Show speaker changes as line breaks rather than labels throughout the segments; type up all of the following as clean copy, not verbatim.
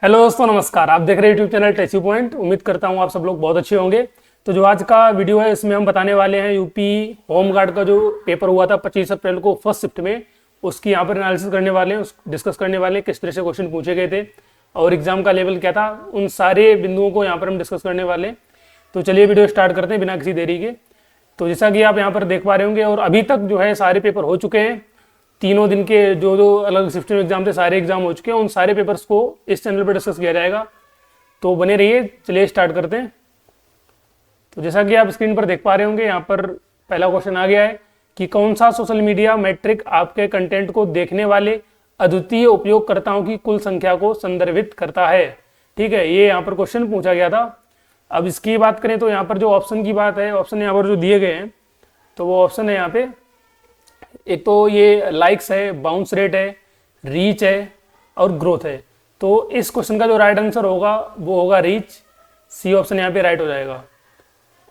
Hello दोस्तों, नमस्कार। आप देख रहे हैं यूट्यूब चैनल टेची पॉइंट। उम्मीद करता हूँ आप सब लोग बहुत अच्छे होंगे। तो जो आज का वीडियो है इसमें हम बताने वाले हैं यूपी होम गार्ड का जो पेपर हुआ था 25 अप्रैल को फर्स्ट शिफ्ट में, उसकी यहाँ पर एनालिसिस करने वाले हैं, डिस्कस करने वाले हैं किस तरह से क्वेश्चन पूछे गए थे और एग्जाम का लेवल क्या था। उन सारे बिंदुओं को यहाँ पर हम डिस्कस करने वाले हैं। तो चलिए वीडियो स्टार्ट करते हैं बिना किसी देरी के। तो जैसा कि आप यहाँ पर देख पा रहे होंगे और अभी तक जो है सारे पेपर हो चुके हैं। तीनों दिन के जो जो अलग शिफ्ट में एग्जाम थे सारे एग्जाम हो चुके हैं। उन सारे पेपर्स को इस चैनल पर डिस्कस किया जाएगा, तो बने रहिए। चलिए स्टार्ट करते हैं। तो जैसा कि आप स्क्रीन पर देख पा रहे होंगे, यहाँ पर पहला क्वेश्चन आ गया है कि कौन सा सोशल मीडिया मैट्रिक आपके कंटेंट को देखने वाले अद्वितीय उपयोगकर्ताओं की कुल संख्या को संदर्भित करता है। ठीक है, ये यहाँ पर क्वेश्चन पूछा गया था। अब इसकी बात करें तो यहाँ पर जो ऑप्शन की बात है, ऑप्शन यहाँ पर जो दिए गए हैं, तो वो ऑप्शन है यहाँ पे, एक तो ये लाइक्स है, बाउंस रेट है, रीच है और ग्रोथ है। तो इस क्वेश्चन का जो राइट आंसर होगा वो होगा रीच। सी ऑप्शन यहाँ पे राइट हो जाएगा।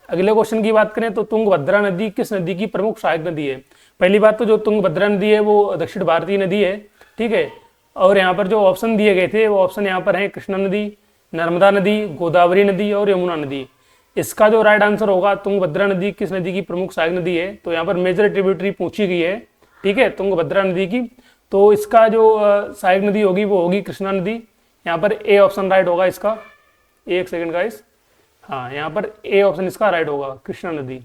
अगले क्वेश्चन की बात करें तो तुंगभद्रा नदी किस नदी की प्रमुख सहायक नदी है। पहली बात तो जो तुंगभद्रा नदी है वो दक्षिण भारतीय नदी है। ठीक है, और यहाँ पर जो ऑप्शन दिए गए थे वो ऑप्शन यहाँ पर है कृष्णा नदी, नर्मदा नदी, गोदावरी नदी और यमुना नदी। इसका जो राइट आंसर होगा तुंगभद्रा नदी किस नदी की प्रमुख सहायक नदी है, तो यहाँ पर मेजर ट्रिब्यूटरी पूछी गई है। ठीक है, तुंगभद्रा नदी की, तो इसका जो सहायक नदी होगी वो होगी कृष्णा नदी। यहाँ पर ए ऑप्शन राइट होगा इसका। एक सेकंड गाइस, हाँ यहाँ पर ए ऑप्शन इसका राइट होगा, कृष्णा नदी।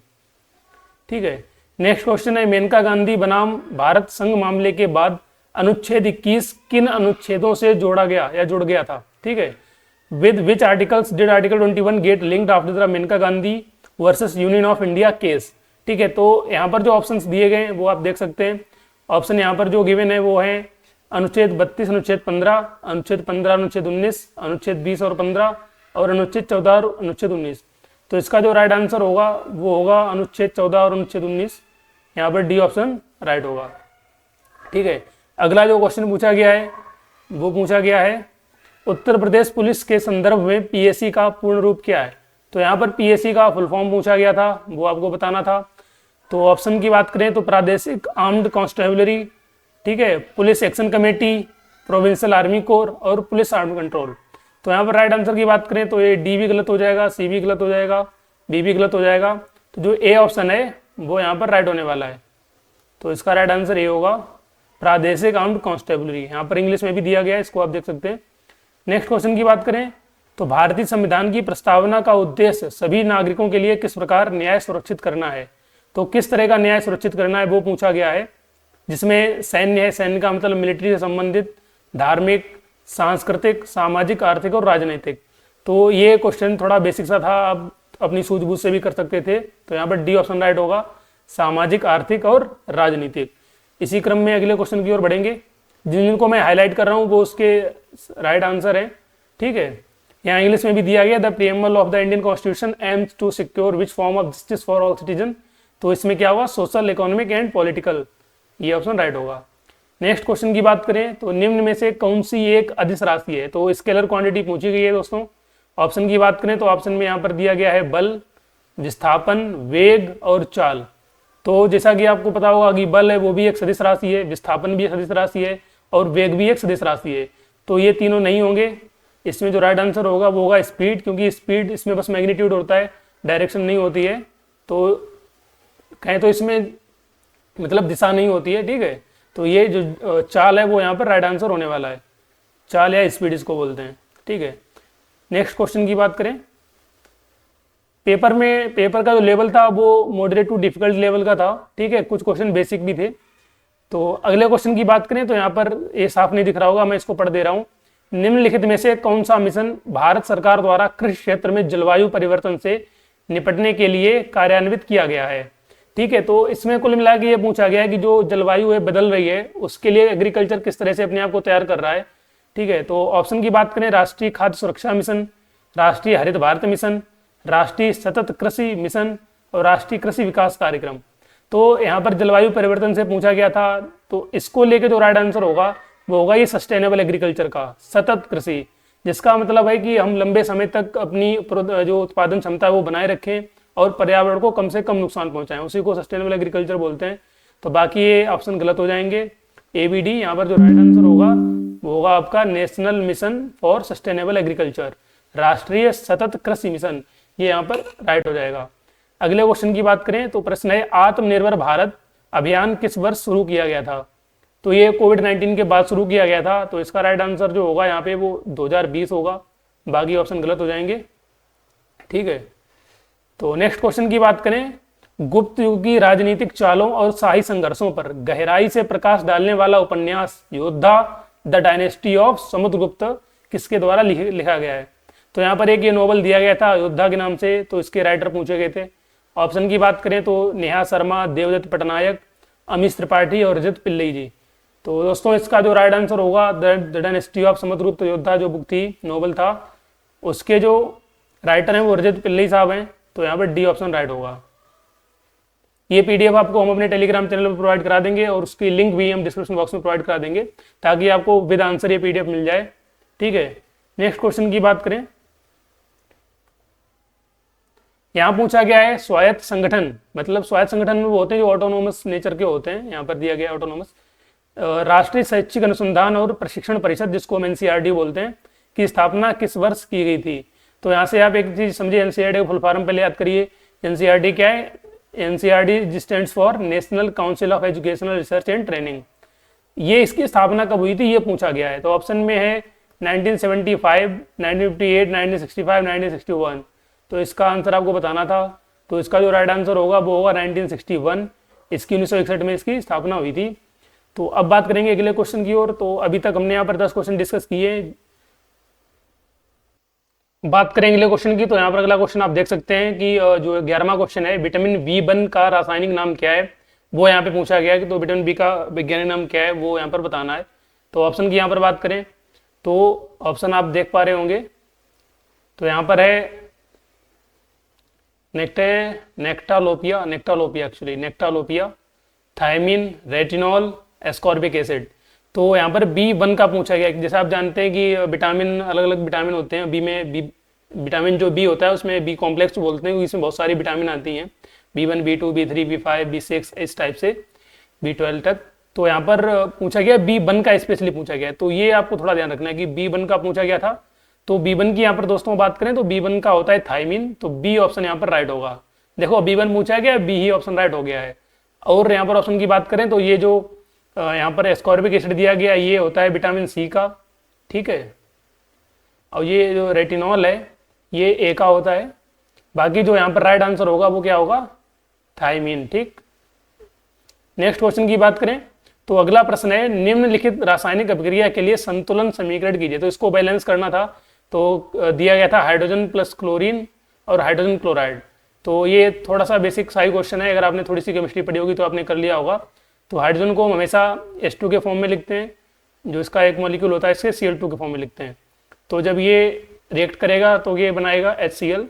ठीक है, नेक्स्ट क्वेश्चन है मेनका गांधी बनाम भारत संघ मामले के बाद अनुच्छेद 21 किन अनुच्छेदों से जोड़ा गया या जुड़ गया था। ठीक है, with which articles did article 21 get linked after the Maneka Gandhi versus Union of India case. ठीक है, तो यहाँ पर जो ऑप्शंस दिए गए हैं वो आप देख सकते हैं। ऑप्शन यहाँ पर जो गिवन है वो है अनुच्छेद 32, अनुच्छेद 15, अनुच्छेद 15, अनुच्छेद 19, अनुच्छेद 20 और 15 और अनुच्छेद 14 और अनुच्छेद 19। तो इसका जो राइट आंसर होगा वो होगा अनुच्छेद 14 और अनुच्छेद 19। यहाँ पर डी ऑप्शन राइट होगा। ठीक है, अगला जो क्वेश्चन पूछा गया है वो पूछा गया है उत्तर प्रदेश पुलिस के संदर्भ में पीएसी का पूर्ण रूप क्या है। तो यहाँ पर पीएसी का फुल फॉर्म पूछा गया था, वो आपको बताना था। तो ऑप्शन की बात करें तो प्रादेशिक आर्म्ड कांस्टेबलरी, ठीक है, police action committee, provincial army core और पुलिस आर्म कंट्रोल। तो यहाँ पर राइट आंसर की बात करें तो ये डी भी गलत हो जाएगा, सी भी गलत हो जाएगा, बी भी गलत हो जाएगा। तो जो ए ऑप्शन है वो यहाँ पर राइट होने वाला है। तो इसका राइट आंसर ये होगा, प्रादेशिक आर्म्ड कांस्टेबलरी। यहाँ पर इंग्लिश में भी दिया गया है, इसको आप देख सकते हैं। नेक्स्ट क्वेश्चन की बात करें तो भारतीय संविधान की प्रस्तावना का उद्देश्य सभी नागरिकों के लिए किस प्रकार न्याय सुरक्षित करना है। तो किस तरह का न्याय सुरक्षित करना है वो पूछा गया है, जिसमें सैन्य है, सैन्य का मतलब मिलिट्री से संबंधित, धार्मिक, सांस्कृतिक, सामाजिक, आर्थिक और राजनीतिक। तो ये क्वेश्चन थोड़ा बेसिक सा था, आप अपनी सूझबूझ से भी कर सकते थे। तो यहाँ पर डी ऑप्शन राइट होगा, सामाजिक, आर्थिक और राजनीतिक। इसी क्रम में अगले क्वेश्चन की ओर बढ़ेंगे। जिनको मैं हाईलाइट कर रहा हूँ वो उसके राइट आंसर है। ठीक है, यहाँ इंग्लिश में भी दिया गया, the preamble of the Indian constitution aims to secure which form of justice for all citizen. तो इसमें क्या होगा, सोशल, इकोनॉमिक एंड पॉलिटिकल। ये ऑप्शन राइट होगा। नेक्स्ट क्वेश्चन की बात करें तो निम्न में से कौन सी एक अदिश राशि है। तो स्केलर क्वांटिटी पूछी गई है दोस्तों। ऑप्शन की बात करें तो ऑप्शन में यहाँ पर दिया गया है बल, विस्थापन, वेग और चाल। तो जैसा कि आपको पता होगा कि बल है वो भी एक सदिश राशि है, विस्थापन भी एक सदिश राशि है और वेग भी एक सदिश राशि है। तो ये तीनों नहीं होंगे। इसमें जो राइट आंसर होगा वो होगा स्पीड, क्योंकि स्पीड इसमें बस मैग्नीट्यूड होता है, डायरेक्शन नहीं होती है। तो कहें तो इसमें मतलब दिशा नहीं होती है। ठीक है, तो ये जो चाल है वो यहाँ पर राइट आंसर होने वाला है, चाल या स्पीड इसको बोलते हैं। ठीक है, नेक्स्ट क्वेश्चन की बात करें, पेपर का जो लेवल था वो मॉडरेट टू डिफिकल्ट लेवल का था। ठीक है, कुछ क्वेश्चन बेसिक भी थे। तो अगले क्वेश्चन की बात करें तो यहाँ पर ये साफ नहीं दिख रहा होगा, मैं इसको पढ़ दे रहा हूँ। निम्नलिखित में से कौन सा मिशन भारत सरकार द्वारा कृषि क्षेत्र में जलवायु परिवर्तन से निपटने के लिए कार्यान्वित किया गया है। ठीक है, तो इसमें कुल मिला के ये पूछा गया है कि जो जलवायु है बदल रही है उसके लिए एग्रीकल्चर किस तरह से अपने आप को तैयार कर रहा है। ठीक है, तो ऑप्शन की बात करें, राष्ट्रीय खाद्य सुरक्षा मिशन, राष्ट्रीय हरित भारत मिशन, राष्ट्रीय सतत कृषि मिशन और राष्ट्रीय कृषि विकास कार्यक्रम। तो यहाँ पर जलवायु परिवर्तन से पूछा गया था, तो इसको लेके जो राइट आंसर होगा वो होगा ये सस्टेनेबल एग्रीकल्चर का, सतत कृषि, जिसका मतलब है कि हम लंबे समय तक अपनी जो उत्पादन क्षमता है वो बनाए रखें और पर्यावरण को कम से कम नुकसान पहुंचाएं, उसी को सस्टेनेबल एग्रीकल्चर बोलते हैं। तो बाकी ये ऑप्शन गलत हो जाएंगे। ABD। यहाँ पर जो राइट आंसर होगा वो होगा आपका national mission for sustainable agriculture, राष्ट्रीय सतत कृषि मिशन, ये यहाँ पर राइट हो जाएगा। अगले क्वेश्चन की बात करें तो प्रश्न है आत्मनिर्भर भारत अभियान किस वर्ष शुरू किया गया था? तो ये कोविड-19 के बाद शुरू किया गया था, तो इसका राइट आंसर जो होगा यहाँ पे वो 2020 होगा, बाकी ऑप्शन गलत हो जाएंगे। ठीक है, तो नेक्स्ट क्वेश्चन की बात करें, गुप्त युग की राजनीतिक चालों और शाही संघर्षों पर गहराई से प्रकाश डालने वाला उपन्यास योद्धा द डायनेस्टी ऑफ समुद्रगुप्त किसके द्वारा लिखा गया है? तो यहाँ पर एक ये नोवेल दिया गया था योद्धा के नाम से, तो इसके राइटर पूछे गए थे। ऑप्शन की बात करें तो नेहा शर्मा, देवदत्त पटनायक, अमीश त्रिपाठी और रजत पिल्लई जी। तो दोस्तों इसका जो राइट आंसर होगा द डायनेस्टी ऑफ समुद्रगुप्त योद्धा जो बुक थी, नोवेल था, उसके जो राइटर हैं वो रजत पिल्लई साहब हैं, तो यहाँ पर डी ऑप्शन राइट होगा। ये PDF आपको हम अपने टेलीग्राम चैनल पर प्रोवाइड करा देंगे और उसकी लिंक भी हम डिस्क्रिप्शन बॉक्स में प्रोवाइड करा देंगे ताकि आपको विद आंसर ये PDF मिल जाए। ठीक है, नेक्स्ट क्वेश्चन की बात करें, यहाँ पूछा गया है स्वायत्त संगठन, मतलब स्वायत्त संगठन में वो होते हैं जो ऑटोनोमस नेचर के होते हैं, यहाँ पर दिया गया ऑटोनोमस राष्ट्रीय शैक्षिक अनुसंधान और प्रशिक्षण परिषद जिसको हम NCERT बोलते हैं, की स्थापना किस वर्ष की गई थी? तो यहाँ से आप एक चीज समझिए, NCERT का फुल फॉर्म पहले याद करिए। NCERT क्या है? NCERT stands for national council of educational research and training. ये इसकी स्थापना कब हुई थी ये पूछा गया है। तो ऑप्शन में है 1975, 1958, 1965, 1961। तो इसका आंसर आपको बताना था, तो इसका जो राइट आंसर होगा वो होगा 1961। इसकी 1961 में इसकी स्थापना हुई थी। तो अब बात करेंगे अगले क्वेश्चन की ओर। तो अभी तक हमने यहाँ पर 10 क्वेश्चन डिस्कस किए। बात करेंगे अगले क्वेश्चन की, तो यहाँ पर अगला क्वेश्चन आप देख सकते हैं कि जो 11वां क्वेश्चन है, विटामिन B1 का रासायनिक नाम क्या है वो यहाँ पे पूछा गया है कि तो विटामिन B का वैज्ञानिक नाम क्या है वो यहाँ पर बताना है। तो ऑप्शन की यहाँ पर बात करें तो ऑप्शन आप देख पा रहे होंगे, तो यहाँ पर है नेक्टालोपिया, थायमिन, रेटिनॉल, एस्कॉर्बिक एसिड। तो यहाँ पर B1 का पूछा गया। जैसे आप जानते हैं कि विटामिन अलग अलग विटामिन होते हैं, विटामिन जो B होता है उसमें B कॉम्प्लेक्स बोलते हैं, इसमें बहुत सारी विटामिन आती हैं, B1, B2, B3, B5, B6 इस टाइप से B12 तक। तो यहाँ पर पूछा गया B1 का स्पेशली पूछा गया, तो ये आपको थोड़ा ध्यान रखना है कि B1 का पूछा गया था। तो B1 की यहाँ पर दोस्तों बात करें तो B1 का होता है थायमिन, तो B ऑप्शन यहाँ पर राइट होगा। देखो B1 पूछा गया, B ही ऑप्शन राइट हो गया है। और यहाँ पर ऑप्शन की बात करें तो ये जो यहाँ पर एस्कॉर्बिक एसिड दिया गया ये होता है विटामिन C का। ठीक है, और ये जो रेटिनॉल है ये A का होता है। बाकी जो यहाँ पर राइट आंसर होगा वो क्या होगा? थायमिन। ठीक, नेक्स्ट क्वेश्चन की बात करें तो अगला प्रश्न है निम्नलिखित रासायनिक अभिक्रिया के लिए संतुलन समीकरण कीजिए। तो इसको बैलेंस करना था, तो दिया गया था हाइड्रोजन प्लस क्लोरीन और हाइड्रोजन क्लोराइड। तो ये थोड़ा सा बेसिक साई क्वेश्चन है, अगर आपने थोड़ी सी केमिस्ट्री पढ़ी होगी तो आपने कर लिया होगा। तो हाइड्रोजन को हम हमेशा H2 के फॉर्म में लिखते हैं, जो इसका एक मॉलिक्यूल होता है इसके Cl2 के फॉर्म में लिखते हैं। तो जब ये रिएक्ट करेगा तो ये बनाएगा HCl।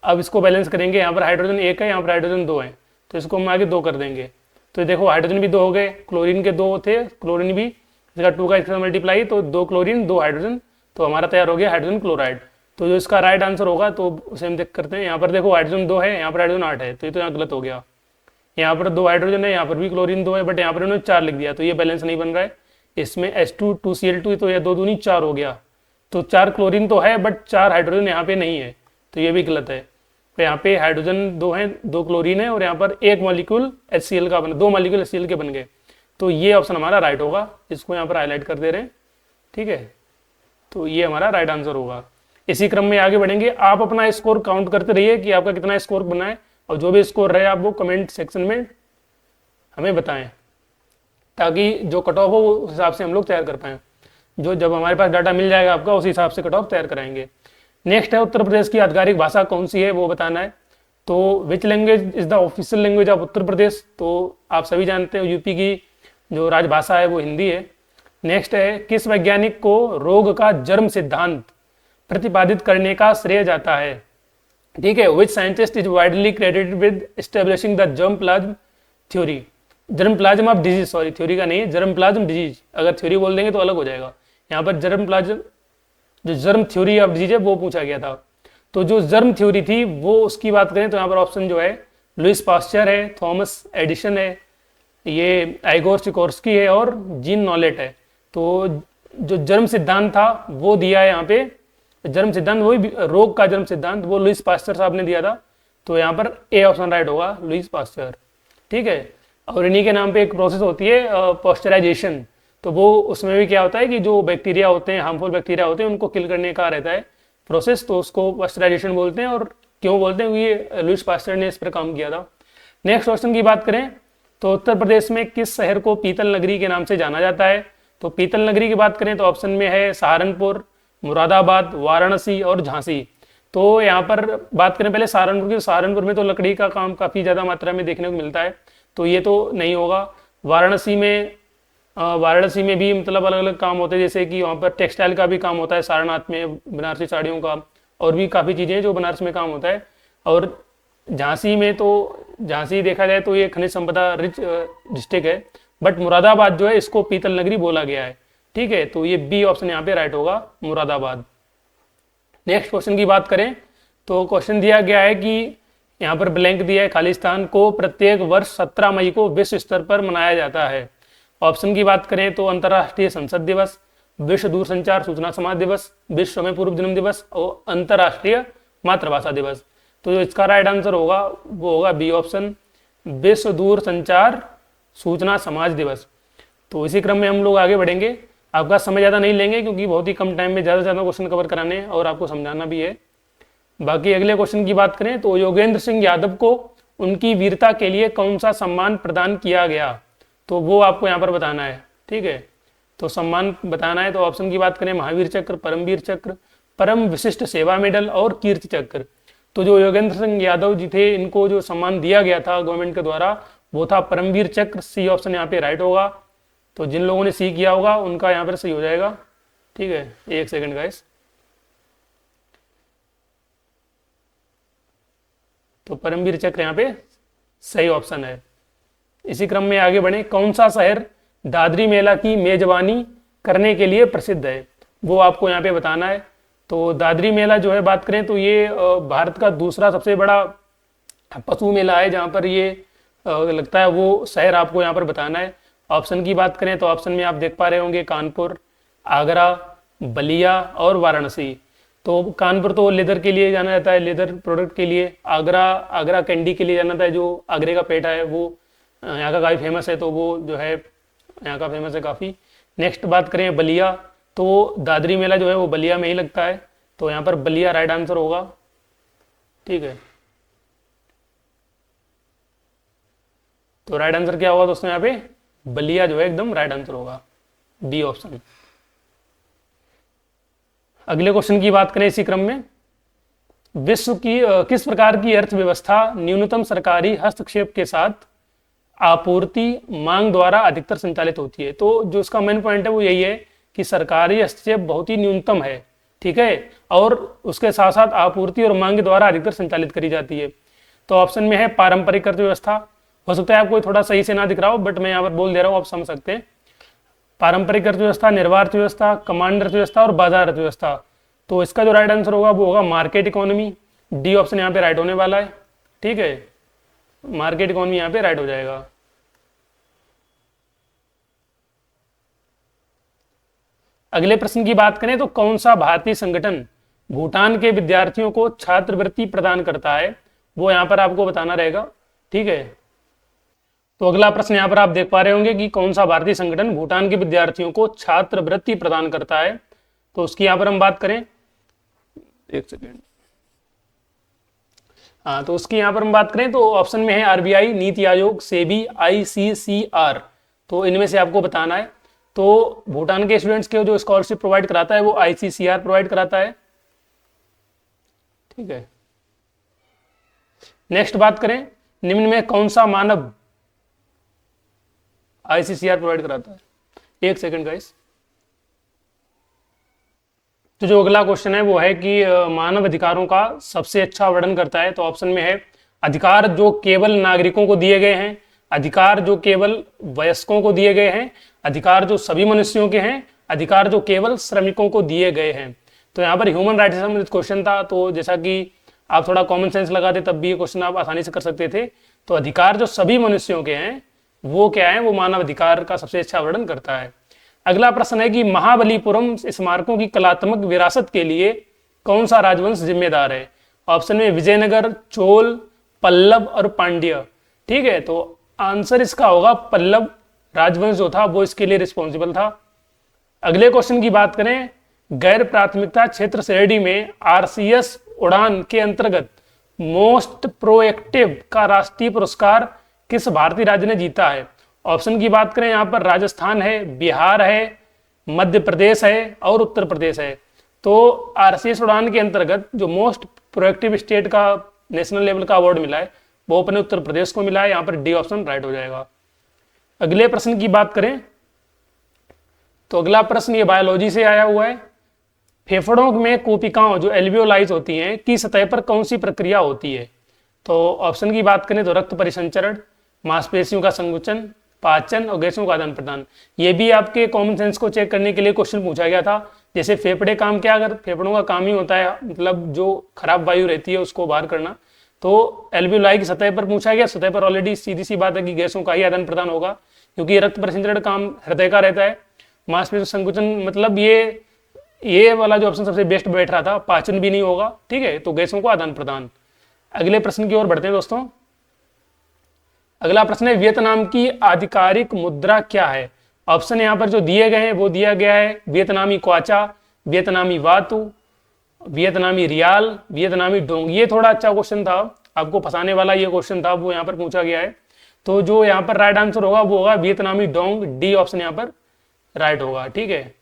अब इसको बैलेंस करेंगे, यहाँ पर हाइड्रोजन 1 है, यहाँ पर हाइड्रोजन 2 है, तो इसको हम आगे 2 कर देंगे। तो देखो हाइड्रोजन भी 2 हो गए, क्लोरीन के 2 थे, क्लोरीन भी इसका 2 का इसका मल्टीप्लाई, तो 2 क्लोरीन 2 हाइड्रोजन, तो हमारा तैयार हो गया हाइड्रोजन क्लोराइड। तो जो इसका राइट आंसर होगा तो उसे हम देख करते हैं। यहाँ पर देखो हाइड्रोजन 2 है, यहाँ पर हाइड्रोजन 8 है, तो ये तो यहाँ गलत हो गया। यहाँ पर 2 हाइड्रोजन है, यहाँ पर भी क्लोरीन 2 है, बट यहाँ पर इन्होंने 4 लिख दिया, तो ये बैलेंस नहीं बन रहा है। इसमें H2 2Cl2, तो यह 2 दूनी 4 हो गया। तो 4 क्लोरीन तो है बट 4 हाइड्रोजन यहाँ पे नहीं है, तो ये भी गलत है। तो यहाँ पे हाइड्रोजन 2 है, 2 क्लोरीन है, और यहाँ पर एक मॉलिक्यूल HCl का बना, 2 मॉलिक्यूल HCl के बन गए। तो ये ऑप्शन हमारा राइट होगा, इसको यहाँ पर हाईलाइट कर दे रहे हैं। ठीक है, तो ये हमारा राइट आंसर होगा। इसी क्रम में आगे बढ़ेंगे। आप अपना स्कोर काउंट करते रहिए कि आपका कितना स्कोर बना है, और जो भी स्कोर रहे आप वो कमेंट सेक्शन में हमें बताएं, ताकि जो कट ऑफ हो उस हिसाब से हम लोग तैयार कर पाएँ। जो जब हमारे पास डाटा मिल जाएगा आपका, उस हिसाब से कट ऑफ तैयार कराएंगे। नेक्स्ट है उत्तर प्रदेश की आधिकारिक भाषा कौन सी है वो बताना है। तो which language is the official language of Uttar Pradesh? तो आप सभी जानते हैं यूपी की जो राजभाषा है वो हिंदी है। नेक्स्ट है किस वैज्ञानिक को रोग का जर्म सिद्धांत प्रतिपादित करने का श्रेय जाता है? ठीक है, which scientist is widely credited with establishing the germ plasm theory, germ plasm of disease, sorry theory का नहीं, जर्म प्लाज्म डिजीज, अगर थ्योरी बोल देंगे तो अलग हो जाएगा। यहाँ पर जर्म प्लाज्म, जो जर्म थ्योरी ऑफ डिजीज है वो पूछा गया था। तो जो जर्म थ्योरी थी वो उसकी बात करें तो यहाँ पर ऑप्शन जो है लुइस पास्चर है, थॉमस एडिशन है, ये आइगोर सिकोर्स्की है और जीन नॉलेट है। तो जो जन्म सिद्धांत था वो दिया है यहाँ पे, जन्म सिद्धांत वही रोग का जन्म सिद्धांत वो लुईस पास्चर साहब ने दिया था। तो यहाँ पर ए ऑप्शन राइट होगा, लुईस पास्चर। ठीक है, और इन्हीं के नाम पे एक प्रोसेस होती है पॉस्चराइजेशन। तो वो उसमें भी क्या होता है कि जो बैक्टीरिया होते हैं, हार्मफुल बैक्टीरिया होते हैं, उनको किल करने का रहता है प्रोसेस, तो उसको पॉस्चराइजेशन बोलते हैं। और क्यों बोलते हैं, क्योंकि लुईस पास्चर ने इस पर काम किया था। नेक्स्ट क्वेश्चन की बात करें तो उत्तर प्रदेश में किस शहर को पीतल नगरी के नाम से जाना जाता है? तो पीतल नगरी की बात करें तो ऑप्शन में है सहारनपुर, मुरादाबाद, वाराणसी और झांसी। तो यहाँ पर बात करें पहले सहारनपुर की, सहारनपुर में तो लकड़ी का काम काफ़ी ज़्यादा मात्रा में देखने को मिलता है, तो ये तो नहीं होगा। वाराणसी में भी मतलब अलग अलग काम होते हैं, जैसे कि वहाँ पर टेक्सटाइल का भी काम होता है सारनाथ में, बनारसी साड़ियों का, और भी काफ़ी चीज़ें जो बनारस में काम होता है। और झांसी में तो, झांसी देखा जाए तो ये खनिज संपदा रिच डिस्ट्रिक्ट है, बट मुरादाबाद जो है इसको पीतल नगरी बोला गया है। ठीक है, तो ये बी ऑप्शन यहाँ पे राइट होगा, मुरादाबाद। नेक्स्ट क्वेश्चन की बात करें तो क्वेश्चन दिया गया है कि यहाँ पर ब्लैंक दिया है, खालिस्तान को प्रत्येक वर्ष 17 मई को विश्व स्तर पर मनाया जाता है। ऑप्शन की बात करें तो अंतर्राष्ट्रीय संसद दिवस, विश्व दूरसंचार सूचना समाज दिवस, विश्व समय पूर्व जन्म दिवस और अंतर्राष्ट्रीय मातृभाषा दिवस। तो जो इसका राइट आंसर होगा वो होगा बी ऑप्शन, विश्व दूरसंचार सूचना समाज दिवस। तो इसी क्रम में हम लोग आगे बढ़ेंगे। आपका समय ज़्यादा नहीं लेंगे क्योंकि बहुत ही कम टाइम में ज़्यादा से ज़्यादा क्वेश्चन कवर कराने हैं और आपको समझाना भी है। बाकी अगले क्वेश्चन की बात करें तो योगेंद्र सिंह यादव को उनकी वीरता के लिए कौन सा सम्मान प्रदान किया गया? तो वो आपको यहाँ पर बताना है। ठीक है, तो सम्मान बताना है। तो ऑप्शन की बात करें महावीर चक्र, परमवीर चक्र, परम विशिष्ट सेवा मेडल और कीर्ति चक्र। तो जो योगेंद्र सिंह यादव जी थे, इनको जो सम्मान दिया गया था गवर्नमेंट के द्वारा वो था परमवीर चक्र। सी ऑप्शन यहाँ पे राइट होगा। तो जिन लोगों ने सी किया होगा उनका यहाँ पर सही हो जाएगा। ठीक है, एक सेकंड गाइस। तो परमवीर चक्र यहाँ पे सही ऑप्शन है। इसी क्रम में आगे बढ़े, कौन सा शहर दादरी मेला की मेजबानी करने के लिए प्रसिद्ध है? वो आपको यहाँ पे बताना है। तो दादरी मेला जो है बात करें तो ये भारत का दूसरा सबसे बड़ा पशु मेला है जहाँ पर ये लगता है, वो शहर आपको यहाँ पर बताना है। ऑप्शन की बात करें तो ऑप्शन में आप देख पा रहे होंगे कानपुर, आगरा, बलिया और वाराणसी। तो कानपुर तो लेदर के लिए जाना जाता है, लेदर प्रोडक्ट के लिए। आगरा कैंडी के लिए जाना जाता है, जो आगरे का पेठा है वो यहाँ का काफ़ी फेमस है, तो वो जो है यहाँ का फेमस है काफ़ी। नेक्स्ट बात करें बलिया, तो दादरी मेला जो है वो बलिया में ही लगता है, तो यहाँ पर बलिया राइट आंसर होगा। ठीक है, तो राइट आंसर क्या होगा दोस्तों? यहाँ पे बलिया जो है एकदम राइट आंसर होगा, डी ऑप्शन। अगले क्वेश्चन की बात करें इसी क्रम में, विश्व की किस प्रकार की अर्थव्यवस्था न्यूनतम सरकारी हस्तक्षेप के साथ आपूर्ति मांग द्वारा अधिकतर संचालित होती है? तो जो इसका मेन पॉइंट है वो यही है कि सरकारी हस्तक्षेप बहुत ही न्यूनतम है। ठीक है, और उसके साथ साथ आपूर्ति और मांग द्वारा अधिकतर संचालित करी जाती है। तो ऑप्शन में है पारंपरिक अर्थव्यवस्था। हो सकता है आपको थोड़ा सही से ना दिख रहा हो, बट मैं यहाँ पर बोल दे रहा हूँ, आप समझ सकते हैं। पारंपरिक अर्थव्यवस्था, निर्वाह अर्थव्यवस्था, कमांड अर्थव्यवस्था और बाजार अर्थव्यवस्था। तो इसका जो राइट आंसर होगा वो होगा मार्केट इकोनॉमी। डी ऑप्शन यहाँ पे राइट होने वाला है। ठीक है, मार्केट इकोनॉमी यहाँ पे राइट हो जाएगा। अगले प्रश्न की बात करें तो कौन सा भारतीय संगठन भूटान के विद्यार्थियों को छात्रवृत्ति प्रदान करता है? वो यहाँ पर आपको बताना रहेगा। ठीक है, तो अगला प्रश्न यहाँ पर आप देख पा रहे होंगे कि कौन सा भारतीय संगठन भूटान के विद्यार्थियों को छात्रवृत्ति प्रदान करता है। तो उसकी यहाँ पर हम बात करें, एक सेकेंड, हाँ, तो उसकी यहाँ पर हम बात करें तो ऑप्शन में है आरबीआई, नीति आयोग, सेबी, आईसीसीआर। तो इनमें से आपको बताना है। तो भूटान के स्टूडेंट्स के जो स्कॉलरशिप प्रोवाइड कराता है वो आईसीसीआर प्रोवाइड कराता है। ठीक है, नेक्स्ट बात करें, निम्न में कौन सा मानव आईसीसीआर प्रोवाइड कराता है? एक सेकंड गाइस। तो जो अगला क्वेश्चन है वो है कि मानव अधिकारों का सबसे अच्छा वर्णन करता है। तो ऑप्शन में है अधिकार जो केवल नागरिकों को दिए गए हैं, अधिकार जो केवल वयस्कों को दिए गए हैं, अधिकार जो सभी मनुष्यों के हैं, अधिकार जो केवल श्रमिकों को दिए गए हैं। तो यहाँ पर ह्यूमन राइट्स से संबंधित क्वेश्चन था, तो जैसा कि आप थोड़ा कॉमन सेंस लगाते तब भी ये क्वेश्चन आप आसानी से कर सकते थे। तो अधिकार जो सभी मनुष्यों के हैं, वो क्या है, वो मानवाधिकार का सबसे अच्छा वर्णन करता है। अगला प्रश्न है कि महाबलीपुरम स्मारकों की कलात्मक विरासत के लिए कौन सा राजवंश जिम्मेदार है? ऑप्शन में विजयनगर, चोल, पल्लव और पांड्य। ठीक है, तो आंसर इसका होगा पल्लव राजवंश जो था वो इसके लिए रिस्पॉन्सिबल था। अगले क्वेश्चन की बात करें, गैर प्राथमिकता क्षेत्र श्रेणी में आरसीएस उड़ान के अंतर्गत मोस्ट प्रोएक्टिव का राष्ट्रीय पुरस्कार किस भारतीय राज्य ने जीता है? ऑप्शन की बात करें यहाँ पर राजस्थान है, बिहार है, मध्य प्रदेश है और उत्तर प्रदेश है। तो आरसीएस उड़ान के अंतर्गत जो मोस्ट प्रोएक्टिव स्टेट का नेशनल लेवल का अवार्ड मिला है वो अपने उत्तर प्रदेश को मिला है। यहाँ पर डी ऑप्शन राइट हो जाएगा। अगले प्रश्न की बात करें तो अगला प्रश्न ये बायोलॉजी से आया हुआ है। फेफड़ों में कोशिकाओं जो एल्वियोलाइज होती हैं की सतह पर कौन सी प्रक्रिया होती है? तो ऑप्शन की बात करें तो रक्त परिसंचरण, मांसपेशियों का संकुचन, पाचन और गैसों का आदान प्रदान। ये भी आपके कॉमन सेंस को चेक करने के लिए क्वेश्चन पूछा गया था। जैसे फेफड़े काम क्या, अगर फेफड़ों का काम ही होता है मतलब जो खराब वायु रहती है उसको बाहर करना, तो एल्वियोलाई की सतह पर पूछा गया। सतह पर ऑलरेडी सीधी सी बात है कि गैसों का ही आदान प्रदान होगा, क्योंकि रक्त परिसंचरण काम हृदय का रहता है। मांसपेशी संकुचन मतलब ये वाला जो ऑप्शन सबसे बेस्ट बैठ रहा था, पाचन भी नहीं होगा। ठीक है, तो गैसों को आदान प्रदान। अगले प्रश्न की ओर बढ़ते हैं दोस्तों। अगला प्रश्न है वियतनाम की आधिकारिक मुद्रा क्या है? ऑप्शन यहाँ पर जो दिए गए हैं वो दिया गया है वियतनामी क्वाचा, वियतनामी वातु, वियतनामी रियाल, वियतनामी डोंग। ये थोड़ा अच्छा क्वेश्चन था, आपको फंसाने वाला ये क्वेश्चन था, वो यहाँ पर पूछा गया है। तो जो यहाँ पर राइट आंसर होगा वो होगा वियतनामी डोंग, डी ऑप्शन यहाँ पर राइट होगा। ठीक है,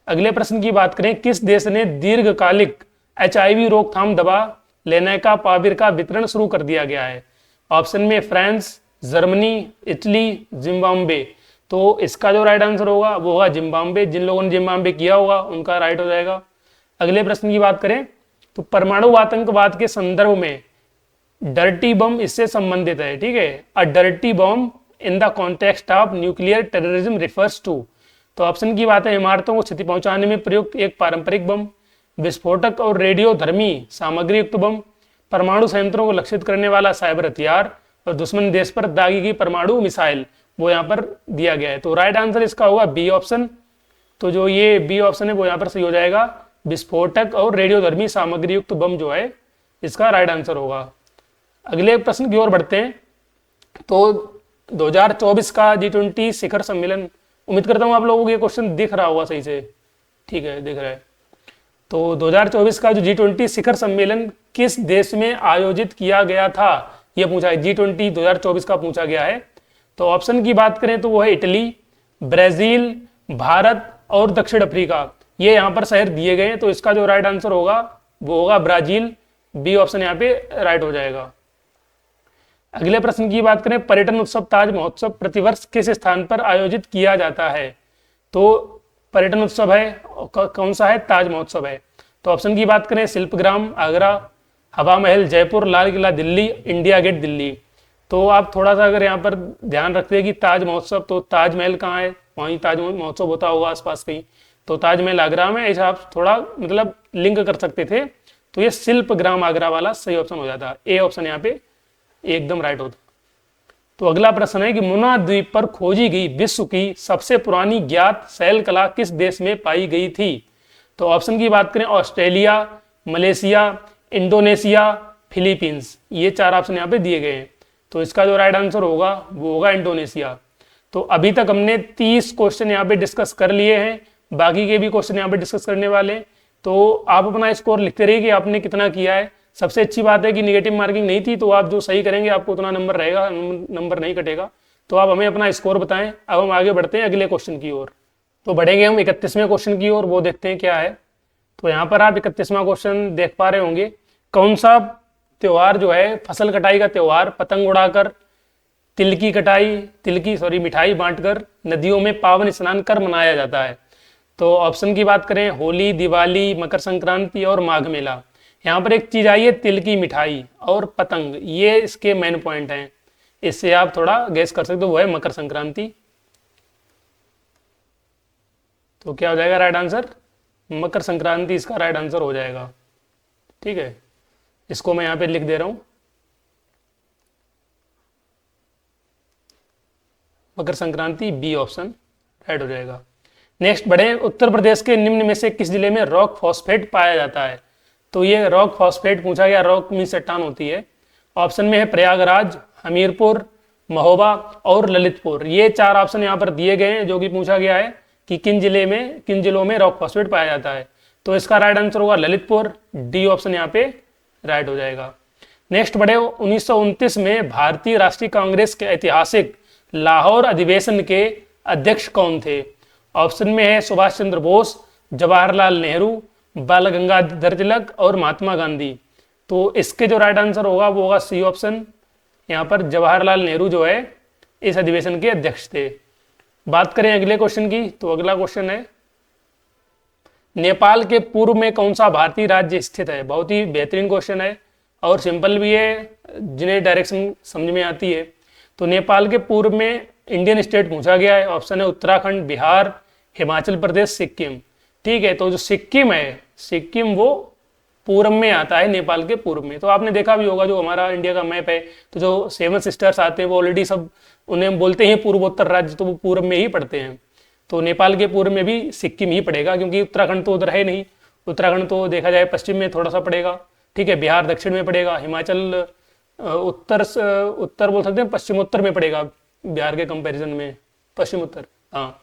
अगले प्रश्न की बात करें, किस देश ने दीर्घकालिक एचआईवी रोकथाम दवा लेनेका पाविर का वितरण शुरू कर दिया गया है? ऑप्शन में फ्रांस, जर्मनी, इटली, जिम्बाब्वे। तो इसका जो राइट आंसर होगा वो होगा जिम्बाब्वे। जिन लोगों ने जिम्बाब्वे किया होगा उनका राइट हो जाएगा। अगले प्रश्न की बात करें तो परमाणु आतंकवाद के संदर्भ में डर्टी बम इससे संबंधित है। ठीक है, a dirty bomb in the context of nuclear terrorism refers to. तो ऑप्शन की बात है इमारतों को क्षति पहुंचाने में प्रयुक्त एक पारंपरिक बम, विस्फोटक और रेडियोधर्मी सामग्री युक्त बम, परमाणु संयंत्रों को लक्षित करने वाला साइबर हथियार और दुश्मन देश पर दागी गई परमाणु मिसाइल, वो यहाँ पर दिया गया है। तो राइट आंसर इसका होगा बी ऑप्शन। तो जो ये बी ऑप्शन है वो यहाँ पर सही हो जाएगा, विस्फोटक और रेडियोधर्मी सामग्री युक्त बम जो है इसका राइट आंसर होगा। अगले प्रश्न की ओर बढ़ते हैं। तो 2024 का G20 शिखर सम्मेलन, उम्मीद करता हूँ आप लोगों को ये क्वेश्चन दिख रहा होगा सही से। ठीक है, दिख रहा है। तो 2024 का जो G20 शिखर सम्मेलन किस देश में आयोजित किया गया था, ये पूछा है। G20 2024 का पूछा गया है। तो ऑप्शन की बात करें तो वो है इटली, ब्राजील, भारत और दक्षिण अफ्रीका। ये यहाँ पर शहर दिए गए हैं, तो इसका जो राइट आंसर होगा वो होगा ब्राजील, बी ऑप्शन यहाँ पे राइट हो जाएगा। अगले प्रश्न की बात करें, पर्यटन उत्सव ताज महोत्सव प्रतिवर्ष किस स्थान पर आयोजित किया जाता है? तो पर्यटन उत्सव है कौन सा है? ताज महोत्सव है। तो ऑप्शन की बात करें शिल्पग्राम आगरा, हवा महल जयपुर, लाल किला दिल्ली, इंडिया गेट दिल्ली। तो आप थोड़ा सा अगर यहाँ पर ध्यान रखते हैं कि ताज महोत्सव, तो ताजमहल कहाँ है, वहीं ताज महोत्सव होता होगा आसपास कहीं। तो ताजमहल आगरा में, ऐसा आप थोड़ा मतलब लिंक कर सकते थे। तो ये शिल्पग्राम आगरा वाला सही ऑप्शन हो जाता। ए ऑप्शन यहाँ पे एकदम राइट होता। तो अगला प्रश्न है कि मुन्ना द्वीप पर खोजी गई विश्व की सबसे पुरानी ज्ञात शैल कला किस देश में पाई गई थी? तो ऑप्शन की बात करें ऑस्ट्रेलिया, मलेशिया, इंडोनेशिया, फिलीपींस। ये चार ऑप्शन यहाँ पे दिए गए हैं। तो इसका जो राइट आंसर होगा वो होगा इंडोनेशिया। तो अभी तक हमने 30 क्वेश्चन यहाँ पे डिस्कस कर लिए हैं, बाकी के भी क्वेश्चन यहाँ पे डिस्कस करने वाले हैं। तो आप अपना स्कोर लिखते रहिए कि आपने कितना किया है। सबसे अच्छी बात है कि निगेटिव मार्किंग नहीं थी, तो आप जो सही करेंगे आपको उतना नंबर रहेगा, नंबर नहीं कटेगा। तो आप हमें अपना स्कोर बताएं। अब हम आगे बढ़ते हैं अगले क्वेश्चन की ओर। तो बढ़ेंगे हम 31वें क्वेश्चन की ओर, वो देखते हैं क्या है। तो यहाँ पर आप 31वां क्वेश्चन देख पा रहे होंगे, कौन सा त्योहार जो है फसल कटाई का त्योहार पतंग उड़ाकर, मिठाई बांटकर, नदियों में पावन स्नान कर मनाया जाता है? तो ऑप्शन की बात करें होली, दिवाली, मकर संक्रांति और माघ मेला। यहाँ पर एक चीज आई है तिल की मिठाई और पतंग, ये इसके मेन पॉइंट हैं। इससे आप थोड़ा गैस कर सकते हो, वो है मकर संक्रांति। तो क्या हो जाएगा राइट आंसर? मकर संक्रांति इसका राइट आंसर हो जाएगा। ठीक है, इसको मैं यहाँ पे लिख दे रहा हूँ। Makar Sankranti, B option right हो जाएगा। नेक्स्ट बढ़े, उत्तर प्रदेश के निम्न में से किस जिले में रॉक फॉस्फेट पाया जाता है? तो ये रॉक फॉस्फेट पूछा गया, रॉक मीन्स चट्टान होती है। ऑप्शन में है प्रयागराज, हमीरपुर, महोबा और ललितपुर। ये 4 ऑप्शन यहाँ पर दिए गए हैं जो कि पूछा गया है कि किन जिलों में रॉक फॉस्फेट पाया जाता है। तो इसका राइट आंसर होगा ललितपुर, डी ऑप्शन यहाँ पे राइट हो जाएगा। नेक्स्ट बढ़े, 1929 में भारतीय राष्ट्रीय कांग्रेस के ऐतिहासिक लाहौर अधिवेशन के अध्यक्ष कौन थे? ऑप्शन में है सुभाष चंद्र बोस, जवाहरलाल नेहरू, बाल गंगाधर तिलक और महात्मा गांधी। तो इसके जो राइट आंसर होगा वो होगा सी ऑप्शन, यहाँ पर जवाहरलाल नेहरू जो है इस अधिवेशन के अध्यक्ष थे। बात करें अगले क्वेश्चन की, तो अगला क्वेश्चन है, नेपाल के पूर्व में कौन सा भारतीय राज्य स्थित है? बहुत ही बेहतरीन क्वेश्चन है और सिंपल भी है, जिन्हें डायरेक्शन समझ में आती है। तो नेपाल के पूर्व में इंडियन स्टेट पूछा गया है। ऑप्शन है उत्तराखंड, बिहार, हिमाचल प्रदेश, सिक्किम। ठीक है, तो जो सिक्किम है, सिक्किम वो पूर्व में आता है, नेपाल के पूर्व में। तो आपने देखा भी होगा जो हमारा इंडिया का मैप है, तो जो 7 सिस्टर्स आते हैं वो ऑलरेडी सब उन्हें हम बोलते हैं पूर्वोत्तर राज्य, तो वो पूर्व में ही पड़ते हैं। तो नेपाल के पूर्व में भी सिक्किम ही पड़ेगा, क्योंकि उत्तराखंड तो उधर है नहीं। उत्तराखंड तो देखा जाए पश्चिम में थोड़ा सा पड़ेगा। ठीक है, बिहार दक्षिण में पड़ेगा, हिमाचल उत्तर बोल सकते हैं, पश्चिमोत्तर में पड़ेगा बिहार के कंपैरिजन में, पश्चिम उत्तर। हाँ,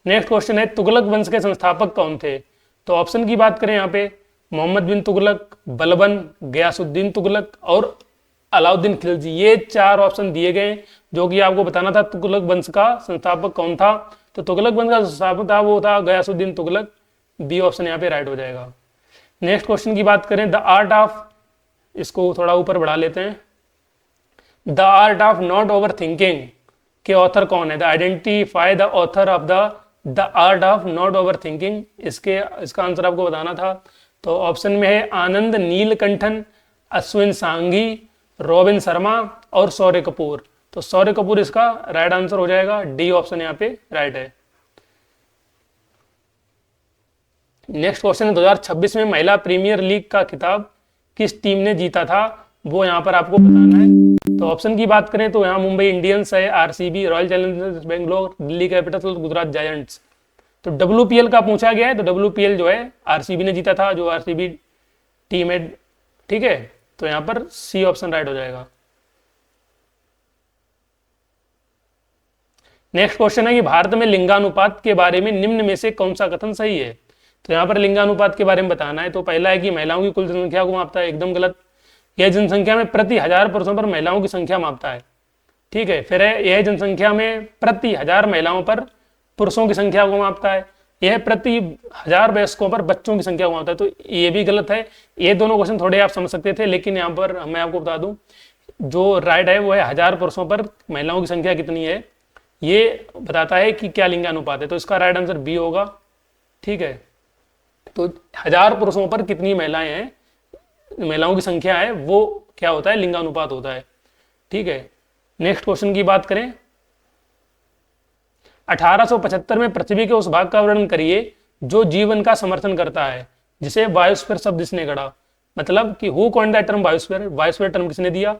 नेक्स्ट क्वेश्चन है, तुगलक वंश के संस्थापक कौन थे? तो ऑप्शन की बात करें यहाँ पे, मोहम्मद बिन तुगलक, बलबन, गयासुद्दीन तुगलक और अलाउद्दीन खिलजी। ये 4 ऑप्शन दिए गए जो कि आपको बताना था तुगलक वंश का संस्थापक कौन था। तो तुगलक वंश का संस्थापक था वो था गयासुद्दीन तुगलक, बी ऑप्शन यहाँ पे राइट हो जाएगा। नेक्स्ट क्वेश्चन की बात करें, द आर्ट ऑफ, इसको थोड़ा ऊपर बढ़ा लेते हैं, the art of not over thinking के ऑथर कौन है? The identify the author of the art of not over thinking. इसका आंसर आपको बताना था। तो ऑप्शन में है आनंद नीलकंठन, अश्विन सांघी, रॉबिन शर्मा और शौर्य कपूर। तो शौर्य कपूर इसका राइट आंसर हो जाएगा, डी ऑप्शन यहाँ पे राइट है। नेक्स्ट क्वेश्चन है, 2026 में महिला प्रीमियर लीग का खिताब किस टीम ने जीता था? वो यहाँ पर आपको बताना है। तो ऑप्शन की बात करें तो यहाँ मुंबई इंडियंस है, RCB, royal Challengers Bangalore, Delhi Capitals, Gujarat giants. तो WPL का पूछा गया है, तो WPL जो है आरसीबी ने जीता था, जो आरसीबी टीम है। ठीक है, तो यहाँ पर सी ऑप्शन राइट हो जाएगा। नेक्स्ट क्वेश्चन है कि भारत में लिंगानुपात के बारे में निम्न में से कौन सा कथन सही है? तो यहाँ पर लिंगानुपात के बारे में बताना है। तो पहला है कि महिलाओं की कुल जनसंख्या को मापता है, एकदम गलत। यह जनसंख्या में प्रति 1000 पुरुषों पर महिलाओं की संख्या मापता है। ठीक है, फिर है यह जनसंख्या में प्रति 1000 महिलाओं पर पुरुषों की संख्या को मापता है। यह प्रति 1000 वयस्कों पर बच्चों की संख्या को मापता है। तो ये भी गलत है। ये दोनों क्वेश्चन थोड़े आप समझ सकते थे, लेकिन यहाँ पर मैं आपको बता दूं जो राइट है वो है 1000 पुरुषों पर महिलाओं की संख्या कितनी है, ये बताता है कि क्या लिंगानुपात है। तो इसका राइट आंसर बी होगा। ठीक है, तो 1000 पुरुषों पर कितनी महिलाएं हैं, महिलाओं की संख्या है, वो क्या होता है, लिंगानुपात होता है। ठीक है, नेक्स्ट क्वेश्चन की बात करें, 1875 में पृथ्वी के उस भाग का वर्णन करिए जो जीवन का समर्थन करता है, जिसे बायोस्फीयर शब्द इसने गढ़ा। मतलब कि who coined the term biosphere, biosphere term किसने दिया?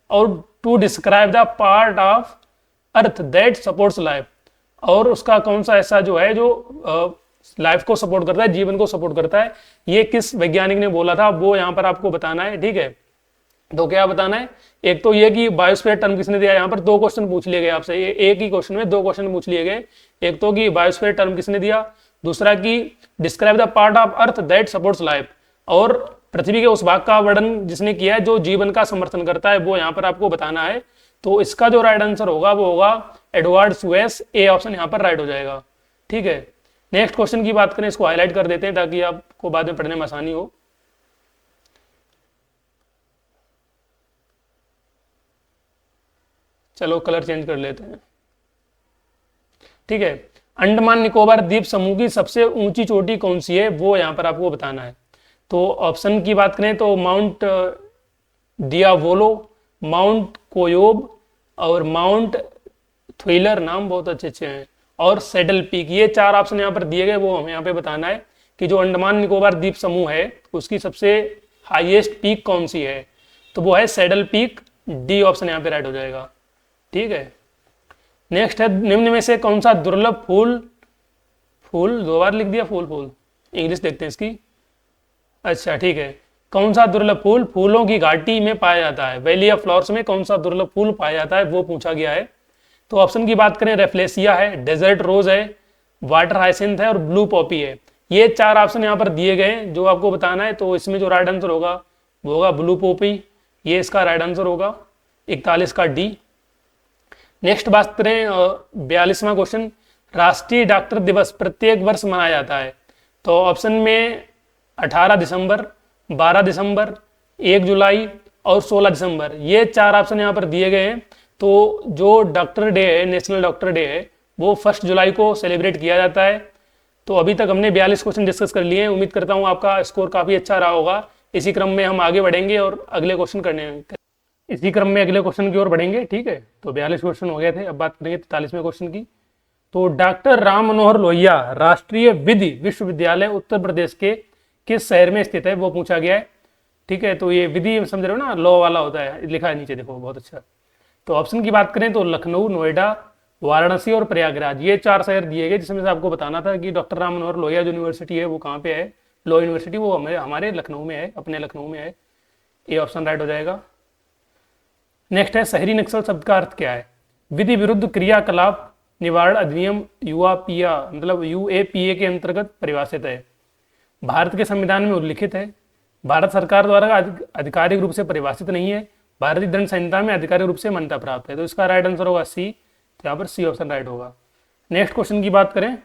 और to describe the part of earth that supports life, और उसका कौन सा ऐसा जो है जो लाइफ को सपोर्ट करता है, जीवन को सपोर्ट करता है, ये किस वैज्ञानिक ने बोला था, वो यहाँ पर आपको बताना है। ठीक है, तो क्या बताना है? एक तो ये कि बायोस्फीयर टर्म किसने दिया। यहाँ पर 2 क्वेश्चन पूछ लिए गए आपसे, एक ही क्वेश्चन में 2 क्वेश्चन पूछ लिए गए। एक तो कि बायोस्फीयर टर्म किसने दिया, दूसरा कि describe the part of earth that supports life, और पृथ्वी के उस भाग का वर्णन जिसने किया है जो जीवन का समर्थन करता है, वो यहाँ पर आपको बताना है। तो इसका जो राइट आंसर होगा वो होगा एडवर्ड स्वेस, ए ऑप्शन यहाँ पर राइट हो जाएगा। ठीक है, नेक्स्ट क्वेश्चन की बात करें, इसको हाईलाइट कर देते हैं ताकि आपको बाद में पढ़ने में आसानी हो। चलो कलर चेंज कर लेते हैं। ठीक है, अंडमान निकोबार द्वीप समूह की सबसे ऊंची चोटी कौन सी है, वो यहाँ पर आपको बताना है। तो ऑप्शन की बात करें तो माउंट डियावोलो, माउंट कोयोब और माउंट थ्विलर, नाम बहुत अच्छे अच्छे हैं, और सैडल पीक। ये 4 ऑप्शन यहाँ पर दिए गए, वो हमें यहाँ पे बताना है कि जो अंडमान निकोबार द्वीप समूह है उसकी सबसे हाईएस्ट पीक कौन सी है। तो वो है सैडल पीक, डी ऑप्शन यहाँ पे राइट हो जाएगा। ठीक है, नेक्स्ट है निम्न में से कौन सा दुर्लभ फूल, फूल दो बार लिख दिया, फूल फूल इंग्लिश देखते हैं इसकी। अच्छा ठीक है, कौन सा दुर्लभ फूल फूलों की घाटी में पाया जाता है, वैली ऑफ फ्लावर्स में कौन सा दुर्लभ फूल पाया जाता है वो पूछा गया है। तो ऑप्शन की बात करें, रेफ्लेसिया है, डेजर्ट रोज है, वाटर हाइसिंथ है और ब्लू पॉपी है। ये चार ऑप्शन यहाँ पर दिए गए हैं जो आपको बताना है। तो इसमें जो राइट आंसर होगा वो होगा ब्लू पॉपी, ये इसका राइट आंसर होगा 41 का डी। नेक्स्ट बात करें 42वां क्वेश्चन, राष्ट्रीय डॉक्टर दिवस प्रत्येक वर्ष मनाया जाता है। तो ऑप्शन में 18 दिसंबर, 12 दिसंबर, 1 जुलाई और 16 दिसंबर, ये चार ऑप्शन यहाँ पर दिए गए हैं। तो जो डॉक्टर डे है, नेशनल डॉक्टर डे है, वो 1 जुलाई को सेलिब्रेट किया जाता है। तो अभी तक हमने 42 क्वेश्चन डिस्कस कर लिए हैं। उम्मीद करता हूँ आपका स्कोर काफ़ी अच्छा रहा होगा। इसी क्रम में हम आगे बढ़ेंगे और अगले क्वेश्चन इसी क्रम में अगले क्वेश्चन की ओर बढ़ेंगे। ठीक है, तो 42 क्वेश्चन हो गए थे, अब बात करेंगे 43वें क्वेश्चन की। तो डॉक्टर राम मनोहर लोहिया राष्ट्रीय विधि विश्वविद्यालय उत्तर प्रदेश के किस शहर में स्थित है वो पूछा गया है। ठीक है, तो ये विधि समझ रहे हो ना, लॉ वाला होता है, लिखा है नीचे देखो, बहुत अच्छा। तो ऑप्शन की बात करें तो लखनऊ, नोएडा, वाराणसी और प्रयागराज, ये चार शहर दिए गए जिसमें से आपको बताना था कि डॉक्टर राम मनोहर लोहिया जो यूनिवर्सिटी है वो कहाँ पे है, लॉ यूनिवर्सिटी, वो हमारे लखनऊ में है, अपने लखनऊ में है। ये ऑप्शन राइट हो जाएगा। नेक्स्ट है शहरी नक्सल शब्द का अर्थ क्या है, विधि विरुद्ध क्रियाकलाप निवारण अधिनियम यूआपीए मतलब यूएपीए के अंतर्गत परिभाषित है, भारत के संविधान में उल्लिखित है, भारत सरकार द्वारा आधिकारिक रूप से परिभाषित नहीं है, भारतीय दंड संहिता में आधिकारिक रूप से मान्यता प्राप्त है। तो इसका राइट आंसर होगा सी, तो यहाँ पर सी ऑप्शन राइट होगा। नेक्स्ट क्वेश्चन की बात करें,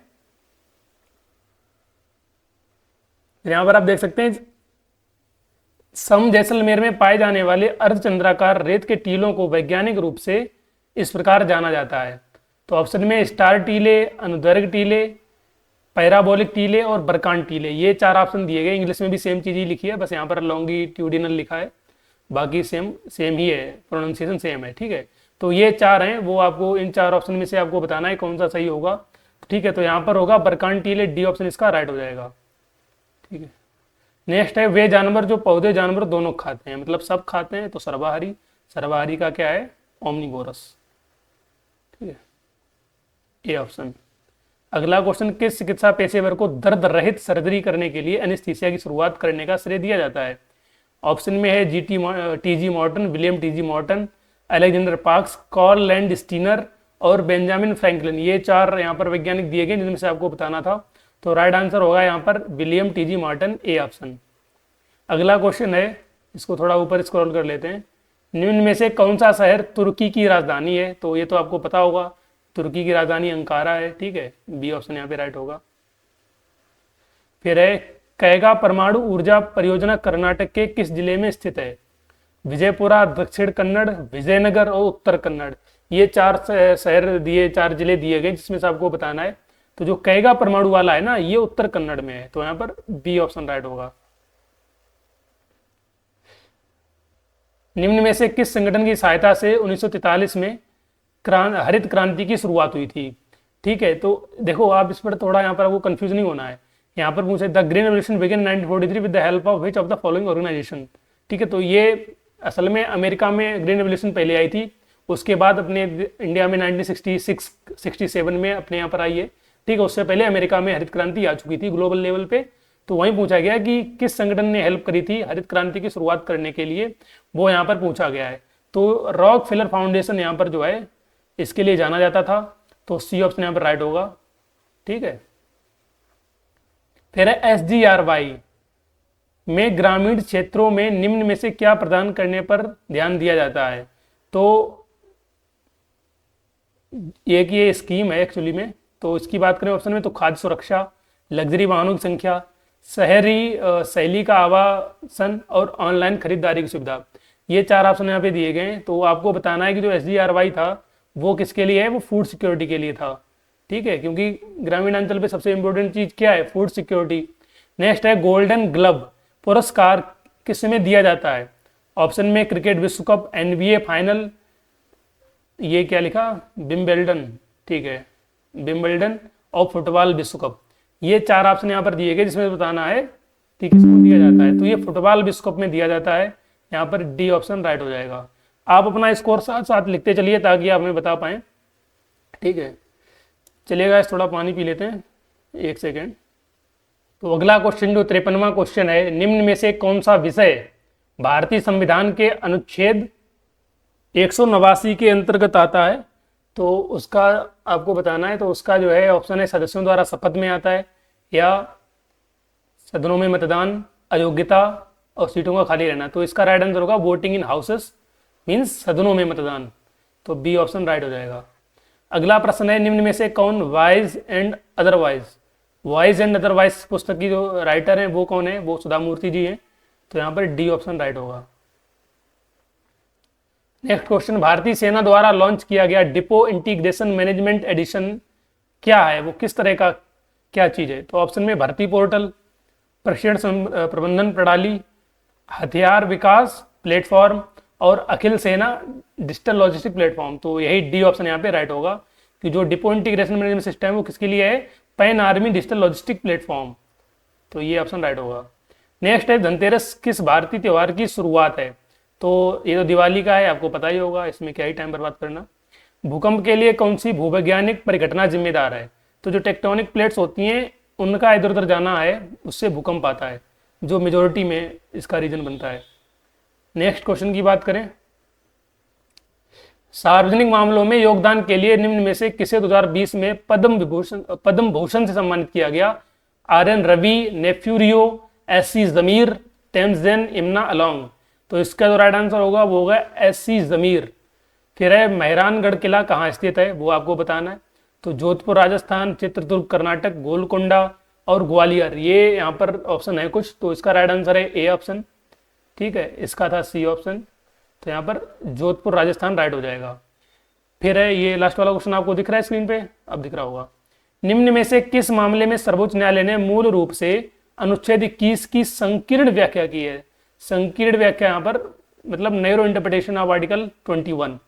यहाँ पर आप देख सकते हैं सम जैसलमेर में पाए जाने वाले अर्धचंद्राकार रेत के टीलों को वैज्ञानिक रूप से इस प्रकार जाना जाता है। तो ऑप्शन में स्टार टीले, अनुदैर्घ्य टीले, पैराबोलिक टीले और बरकान टीले, ये चार ऑप्शन दिए गए। इंग्लिश में भी सेम चीज ही लिखी है, बस यहाँ पर लॉन्गिट्यूडिनल लिखा है, बाकी सेम ही है, प्रोनाउंसिएशन सेम है। ठीक है, तो ये चार हैं, वो आपको इन चार ऑप्शन में से आपको बताना है कौन सा सही होगा। ठीक है, तो यहाँ पर होगा बरकान टीले, डी ऑप्शन इसका राइट हो जाएगा। ठीक है, नेक्स्ट है वे जानवर जो पौधे जानवर दोनों खाते हैं, मतलब सब खाते हैं, तो सर्वाहारी, सर्वाहारी का क्या है, ओमनिवोरस। ठीक है, ए ऑप्शन। अगला क्वेश्चन, किस चिकित्सा पेशेवर को दर्द रहित सर्जरी करने के लिए एनेस्थीसिया की शुरुआत करने का श्रेय दिया जाता है। ऑप्शन में है T G Morton, William T G Morton, Alexander Parkes, Karl Landsteiner और बेंजामिन फ्रैंकलिन, ये चार यहाँ पर वैज्ञानिक दिए गए जिनमें से आपको बताना था। तो राइट आंसर होगा यहाँ पर William T G Morton, A option. अगला क्वेश्चन है, इसको थोड़ा ऊपर स्क्रॉल कर लेते हैं, निम्न में से कौन सा शहर तुर्की की राजधानी है। तो ये तो आपको पता होगा, तुर्की की राजधानी अंकारा है। ठीक है, बी ऑप्शन यहाँ पे राइट होगा। फिर है कैगा परमाणु ऊर्जा परियोजना कर्नाटक के किस जिले में स्थित है, विजयपुरा, दक्षिण कन्नड़, विजयनगर और उत्तर कन्नड़, ये चार शहर दिए, चार जिले दिए गए जिसमें से आपको बताना है। तो जो कैगा परमाणु वाला है ना, ये उत्तर कन्नड़ में है, तो यहाँ पर बी ऑप्शन राइट होगा। निम्न में से किस संगठन की सहायता से 1943 में हरित क्रांति की शुरुआत हुई थी। ठीक है, तो देखो आप इस पर थोड़ा यहाँ पर आपको कंफ्यूज नहीं होना है। यहाँ पर पूछे the green revolution began 1943 with the help of which of the following organisation. ठीक है, तो ये असल में अमेरिका में ग्रीन रेवोल्यूशन पहले आई थी, उसके बाद अपने इंडिया में 1966-67 में अपने यहाँ पर आई है। ठीक है, उससे पहले अमेरिका में हरित क्रांति आ चुकी थी ग्लोबल लेवल पे। तो वहीं पूछा गया कि किस संगठन ने हेल्प करी थी हरित क्रांति की शुरुआत करने के लिए, वो यहाँ पर पूछा गया है। तो रॉक फेलर फाउंडेशन यहाँ पर जो है इसके लिए जाना जाता था, तो सी ऑप्शन यहाँ पर राइट होगा। ठीक है, फिर है SGRY में ग्रामीण क्षेत्रों में निम्न में से क्या प्रदान करने पर ध्यान दिया जाता है। तो एक ये स्कीम है एक्चुअली में, तो इसकी बात करें ऑप्शन में तो खाद्य सुरक्षा, लग्जरी वाहनों की संख्या, शहरी शैली का आवासन और ऑनलाइन खरीदारी की सुविधा, ये चार ऑप्शन यहाँ पे दिए गए हैं। तो आपको बताना है कि जो SGRY था वो किसके लिए है, वो फूड सिक्योरिटी के लिए था। ठीक है, क्योंकि ग्रामीण अंचल पे सबसे इंपॉर्टेंट चीज क्या है, फूड सिक्योरिटी। नेक्स्ट है गोल्डन ग्लव पुरस्कार किस में दिया जाता है। ऑप्शन में क्रिकेट विश्व कप, NBA फाइनल, ये क्या लिखा, विंबलडन। ठीक है, विंबलडन और फुटबॉल विश्व कप, ये चार ऑप्शन यहाँ पर दिए गए जिसमें बताना है कि किसको दिया जाता है। तो ये फुटबॉल विश्व कप में दिया जाता है, यहाँ पर डी ऑप्शन राइट हो जाएगा। आप अपना स्कोर साथ साथ लिखते चलिए ताकि आप हमें बता पाएं। ठीक है, चलिएगा इस थोड़ा पानी पी लेते हैं, 1 सेकेंड। तो अगला क्वेश्चन जो 53वां क्वेश्चन है, निम्न में से कौन सा विषय भारतीय संविधान के अनुच्छेद 189 के अंतर्गत आता है? तो उसका आपको बताना है। तो उसका जो है ऑप्शन है सदस्यों द्वारा शपथ में आता है, या सदनों में मतदान, अयोग्यता और सीटों का खाली रहना। तो इसका राइट आंसर होगा वोटिंग इन हाउसेस, मीन्स सदनों में मतदान। तो बी ऑप्शन राइट हो जाएगा। अगला प्रश्न है, निम्न में से कौन वाइज एंड अदरवाइज पुस्तक की जो राइटर हैं वो कौन है? वो सुधा मूर्ति जी हैं। तो यहाँ पर डी ऑप्शन राइट होगा। नेक्स्ट क्वेश्चन, भारतीय सेना द्वारा लॉन्च किया गया डिपो इंटीग्रेशन मैनेजमेंट एडिशन क्या है? वो किस तरह का क्या चीज़ है? तो ऑप्शन में भर्ती पोर्टल, प्रशिक्षण प्रबंधन प्रणाली, हथियार विकास प्लेटफॉर्म और अखिल सेना डिजिटल लॉजिस्टिक प्लेटफॉर्म। तो यही डी ऑप्शन यहाँ पे राइट होगा कि जो डिपो इंटीग्रेशन मैनेजमेंट सिस्टम है वो किसके लिए है? Pan army digital logistic platform. तो ये ऑप्शन राइट होगा। नेक्स्ट है, धनतेरस किस भारतीय त्यौहार की शुरुआत है? तो ये तो दिवाली का है, आपको पता ही होगा, इसमें क्या ही टाइम बर्बाद करना। भूकंप के लिए कौन सी भूवैज्ञानिक परिघटना जिम्मेदार है? तो जो टेक्टोनिक प्लेट्स होती हैं उनका इधर उधर जाना है, उससे भूकंप आता है, जो मेजोरिटी में इसका रीजन बनता है। नेक्स्ट क्वेश्चन की बात करें, सार्वजनिक मामलों में योगदान के लिए निम्न में से किसे 2020 में पद्म भूषण से सम्मानित किया गया? RN रवि, नेफ्यूरियो, SC जमीर, टेम्सजेन, इम्ना अलोंग। तो इसका जो राइट आंसर होगा वो होगा SC जमीर। फिर है, मेहरानगढ़ किला कहाँ स्थित है? वो आपको बताना है। तो जोधपुर राजस्थान, चित्रदुर्ग कर्नाटक, गोलकोंडा और ग्वालियर, ये यहाँ पर ऑप्शन है कुछ। तो इसका राइट आंसर है ए ऑप्शन। ठीक है, इसका था सी ऑप्शन। तो यहाँ पर जोधपुर राजस्थान राइट हो जाएगा। फिर है, ये लास्ट वाला क्वेश्चन आपको दिख रहा है स्क्रीन पे, अब दिख रहा होगा। निम्न में से किस मामले में सर्वोच्च न्यायालय ने मूल रूप से अनुच्छेद 21 की संकीर्ण व्याख्या की है? संकीर्ण व्याख्या यहाँ पर मतलब नैरो इंटरप्रिटेशन ऑफ आर्टिकल 21।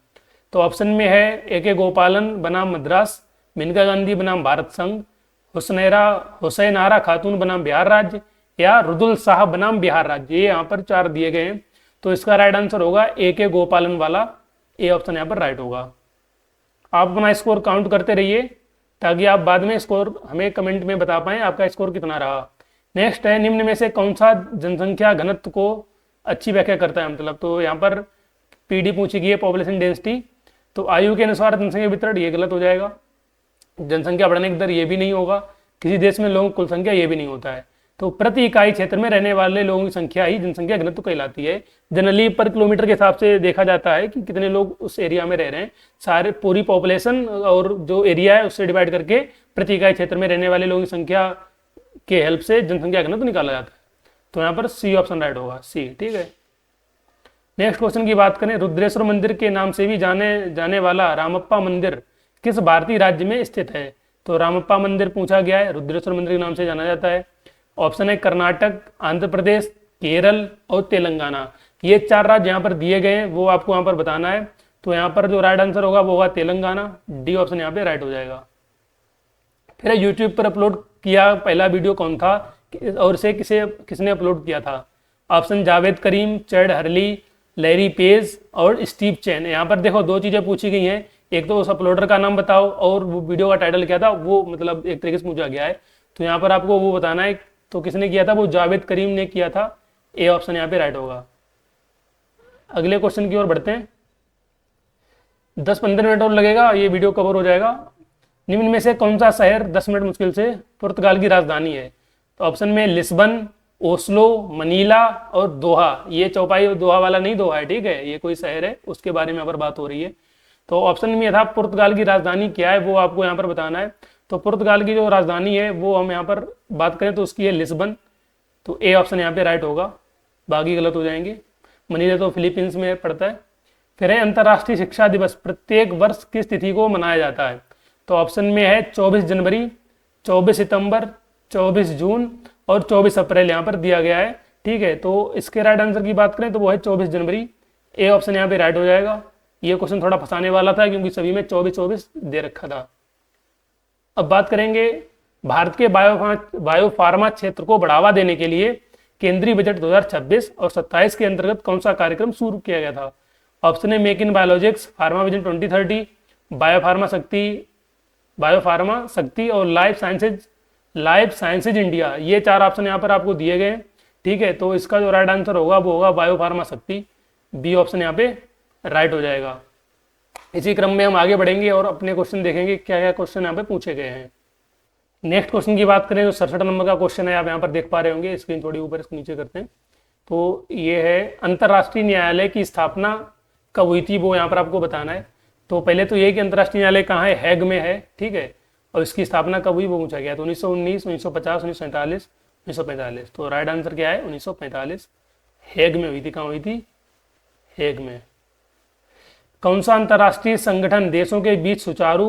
तो ऑप्शन में है AK गोपालन बनाम मद्रास, मेनका गांधी बनाम भारत संघ, हुसैनारा खातून बनाम बिहार राज्य, या रुदुल शाह बनाम बिहार राज्य। ये यहाँ पर 4 दिए गए हैं। तो इसका राइट आंसर होगा AK गोपालन वाला, ए ऑप्शन यहाँ पर राइट होगा। आप अपना स्कोर काउंट करते रहिए ताकि आप बाद में स्कोर हमें कमेंट में बता पाएं आपका स्कोर कितना रहा। नेक्स्ट है, निम्न में से कौन सा जनसंख्या घनत्व को अच्छी व्याख्या करता है? मतलब तो यहाँ पर PD पूछी गई है, पॉपुलेशन डेंसिटी। तो आयु के अनुसार जनसंख्या वितरण, ये गलत हो जाएगा। जनसंख्या बढ़ने की दर ये भी नहीं होगा। किसी देश में लोगों की कुल संख्या ये भी नहीं होता है। तो प्रति इकाई क्षेत्र में रहने वाले लोगों की संख्या ही जनसंख्या घनत्व कहलाती है। जनरली पर किलोमीटर के हिसाब से देखा जाता है कि कितने लोग उस एरिया में रह रहे हैं। सारे पूरी पॉपुलेशन और जो एरिया है उससे डिवाइड करके प्रति इकाई क्षेत्र में रहने वाले लोगों की संख्या के हेल्प से जनसंख्या घनत्व निकाला जाता है। तो यहाँ पर सी ऑप्शन राइट होगा, सी। ठीक है, नेक्स्ट क्वेश्चन की बात करें, रुद्रेश्वर मंदिर के नाम से भी जाने वाला रामप्पा मंदिर किस भारतीय राज्य में स्थित है? तो रामप्पा मंदिर पूछा गया है, रुद्रेश्वर मंदिर के नाम से जाना जाता है। ऑप्शन है कर्नाटक, आंध्र प्रदेश, केरल और तेलंगाना। ये 4 राज्य यहाँ पर दिए गए हैं, वो आपको यहाँ पर बताना है। तो यहाँ पर जो राइट आंसर होगा वो होगा तेलंगाना, डी ऑप्शन यहाँ पे राइट हो जाएगा। फिर यूट्यूब पर अपलोड किया पहला वीडियो कौन था और इसे किसने अपलोड किया था? ऑप्शन जावेद करीम, चैड हरली, लैरी पेज और स्टीव चैन। यहाँ पर देखो 2 चीज़ें पूछी गई हैं, एक तो उस अपलोडर का नाम बताओ और वो वीडियो का टाइटल क्या था, वो मतलब एक तरीके से पूछा गया है। तो यहाँ पर आपको वो बताना है। तो किसने किया था? वो जावेद करीम ने किया था, ए ऑप्शन यहाँ पे राइट होगा। अगले क्वेश्चन की ओर बढ़ते हैं। 10-15 मिनट और लगेगा, ये वीडियो कवर हो जाएगा। निम्न में से कौन सा शहर 10 मिनट मुश्किल से पुर्तगाल की राजधानी है? तो ऑप्शन में लिस्बन, ओस्लो, मनीला और दोहा। ये चौपाई दोहा वाला नहीं दोहा है, ठीक है, ये कोई शहर है, उसके बारे में यहाँ पर बात हो रही है। तो ऑप्शन में था पुर्तगाल की राजधानी क्या है, वो आपको यहाँ पर बताना है। तो पुर्तगाल की जो राजधानी है वो हम यहाँ पर बात करें तो उसकी है लिस्बन। तो ए ऑप्शन यहाँ पे राइट होगा, बाकी गलत हो जाएंगे। मनीला तो फिलीपींस में पड़ता है। फिर है, अंतर्राष्ट्रीय शिक्षा दिवस प्रत्येक वर्ष किस तिथि को मनाया जाता है? तो ऑप्शन में है 24 जनवरी, 24 सितंबर, 24 जून और 24 अप्रैल यहाँ पर दिया गया है। ठीक है, तो इसके राइट आंसर की बात करें तो वो है 24 जनवरी, ए ऑप्शन यहाँ पे राइट हो जाएगा। ये क्वेश्चन थोड़ा फंसाने वाला था क्योंकि सभी में 24-24 दे रखा था। अब बात करेंगे भारत के बायोफार्मा क्षेत्र को बढ़ावा देने के लिए केंद्रीय बजट 2026 और 27 के अंतर्गत कौन सा कार्यक्रम शुरू किया गया था? ऑप्शन है make in biologics, pharma vision 2030, biopharma शक्ति बायोफार्मा शक्ति और लाइफ साइंसेज इंडिया, ये 4 ऑप्शन यहाँ पर आपको दिए गए हैं। ठीक है, तो इसका जो राइट आंसर होगा वो होगा बायोफार्मा शक्ति, बी ऑप्शन यहाँ पे राइट हो जाएगा। इसी क्रम में हम आगे बढ़ेंगे और अपने क्वेश्चन देखेंगे क्या क्या क्वेश्चन यहाँ पे पूछे गए हैं। नेक्स्ट क्वेश्चन की बात करें तो 67 नंबर का क्वेश्चन है, आप यहाँ पर देख पा रहे होंगे, स्क्रीन थोड़ी ऊपर इसको नीचे करते हैं। तो ये है अंतर्राष्ट्रीय न्यायालय की स्थापना कब हुई थी, वो यहाँ पर आपको बताना है। तो पहले तो ये कि अंतर्राष्ट्रीय न्यायालय कहाँ है, हैग में है। ठीक है, और इसकी स्थापना कब हुई वो पूछा गया। तो 1919, 1950, 1947, 1945। तो राइट आंसर क्या है, 1945। हैग में हुई थी, कहाँ हुई थी, हैग में। कौन सा अंतर्राष्ट्रीय संगठन देशों के बीच सुचारू,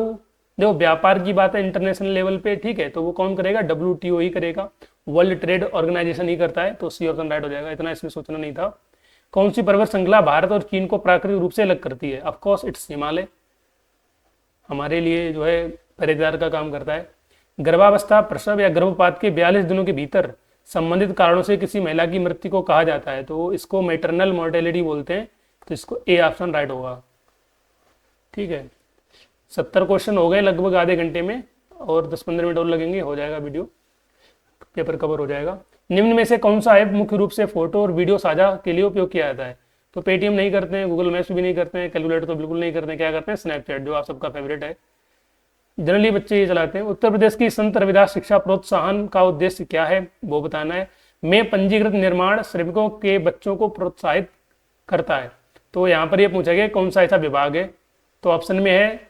देखो व्यापार की बात है इंटरनेशनल लेवल पे, ठीक है, तो वो कौन करेगा, WTO ही करेगा, वर्ल्ड ट्रेड ऑर्गेनाइजेशन ही करता है। तो सी ऑप्शन राइट हो जाएगा, इतना इसमें सोचना नहीं था। कौन सी पर्वत श्रृंखला भारत और चीन को प्राकृतिक रूप से अलग करती है, ऑफकोर्स इट्स हिमालय, हमारे लिए जो है पहरेदार का काम करता है। गर्भावस्था, प्रसव या गर्भपात के 42 दिनों के भीतर संबंधित कारणों से किसी महिला की मृत्यु को कहा जाता है, तो इसको मैटरनल मोर्टेलिटी बोलते हैं। तो इसको ए ऑप्शन राइट होगा। ठीक है, 70 क्वेश्चन हो गए लगभग आधे घंटे में, और 10-15 मिनट और लगेंगे, हो जाएगा वीडियो, पेपर कवर हो जाएगा। निम्न में से कौन सा ऐप मुख्य रूप से फोटो और वीडियो साझा के लिए उपयोग किया जाता है। तो पेटीएम नहीं करते हैं, गूगल मैप्स भी नहीं करते हैं, कैलकुलेटर तो बिल्कुल नहीं करते हैं, क्या करते हैं, स्नैपचैट, जो आप सबका फेवरेट है, जनरली बच्चे ये चलाते हैं। उत्तर प्रदेश की संत रविदास शिक्षा प्रोत्साहन का उद्देश्य क्या है, वो बताना है। में पंजीकृत निर्माण श्रमिकों के बच्चों को प्रोत्साहित करता है, तो यहाँ पर ये पूछा गया कौन सा ऐसा विभाग है। तो ऑप्शन में है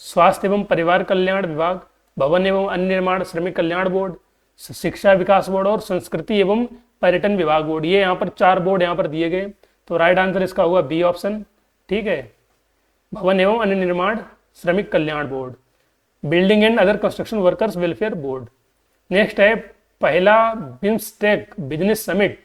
स्वास्थ्य एवं परिवार कल्याण विभाग, भवन एवं अन्य निर्माण श्रमिक कल्याण बोर्ड, शिक्षा विकास बोर्ड और संस्कृति एवं पर्यटन विभाग बोर्ड। ये यहाँ पर 4 बोर्ड यहाँ पर दिए गए, तो राइट आंसर इसका होगा बी ऑप्शन। ठीक है, भवन एवं अन्य निर्माण श्रमिक कल्याण board, building and other construction workers welfare board. Next है पहला बिम्स्टेक बिजनेस समिट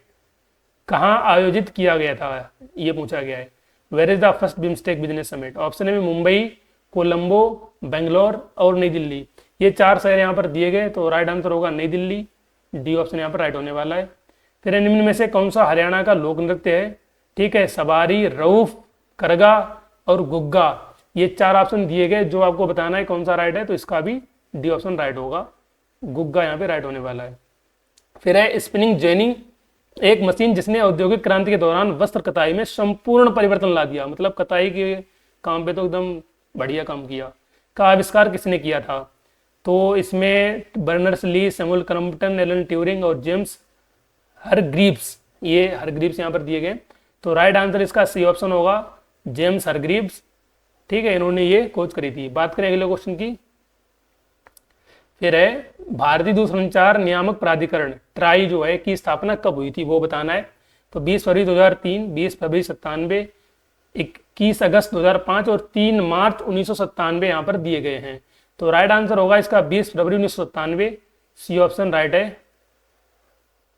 कहाँ आयोजित किया गया था, ये पूछा गया है। Where is the first BIMSTEC business summit. Option में मुंबई, कोलंबो, बेंगलोर और नई दिल्ली, ये 4 शहर यहाँ पर दिए गए, तो राइट आंसर होगा नई दिल्ली, डी ऑप्शन यहाँ पर राइट होने वाला है। फिर निम्न में से कौन सा हरियाणा का लोक नृत्य है। ठीक है, सवारी, रऊफ, करगा और गुग्गा, ये 4 ऑप्शन दिए गए, जो आपको बताना है कौन सा राइट है, तो इसका भी डी ऑप्शन राइट होगा, गुग्गा यहाँ पे राइट होने वाला है। फिर है स्पिनिंग जेनी, एक मशीन जिसने औद्योगिक क्रांति के दौरान वस्त्र कताई में संपूर्ण परिवर्तन ला दिया, मतलब कताई के काम पे तो एकदम बढ़िया काम किया, का आविष्कार किसने किया था। तो इसमें Berners Lee, Samuel Crompton, Alan Turing और जेम्स हरग्रीव्स, ये हरग्रीव्स यहाँ पर दिए गए, तो राइट आंसर इसका सी ऑप्शन होगा, जेम्स हरग्रीव्स। ठीक है, इन्होंने ये खोज करी थी। बात करें अगले क्वेश्चन की, फिर है भारतीय दूरसंचार नियामक प्राधिकरण ट्राई जो है की स्थापना कब हुई थी, वो बताना है। तो 20 फरवरी 2003, 20 फरवरी 97, 21 अगस्त 2005 और 3 मार्च 1997 यहाँ पर दिए गए हैं, तो राइट आंसर होगा इसका 20 फरवरी 1997, सी ऑप्शन राइट है।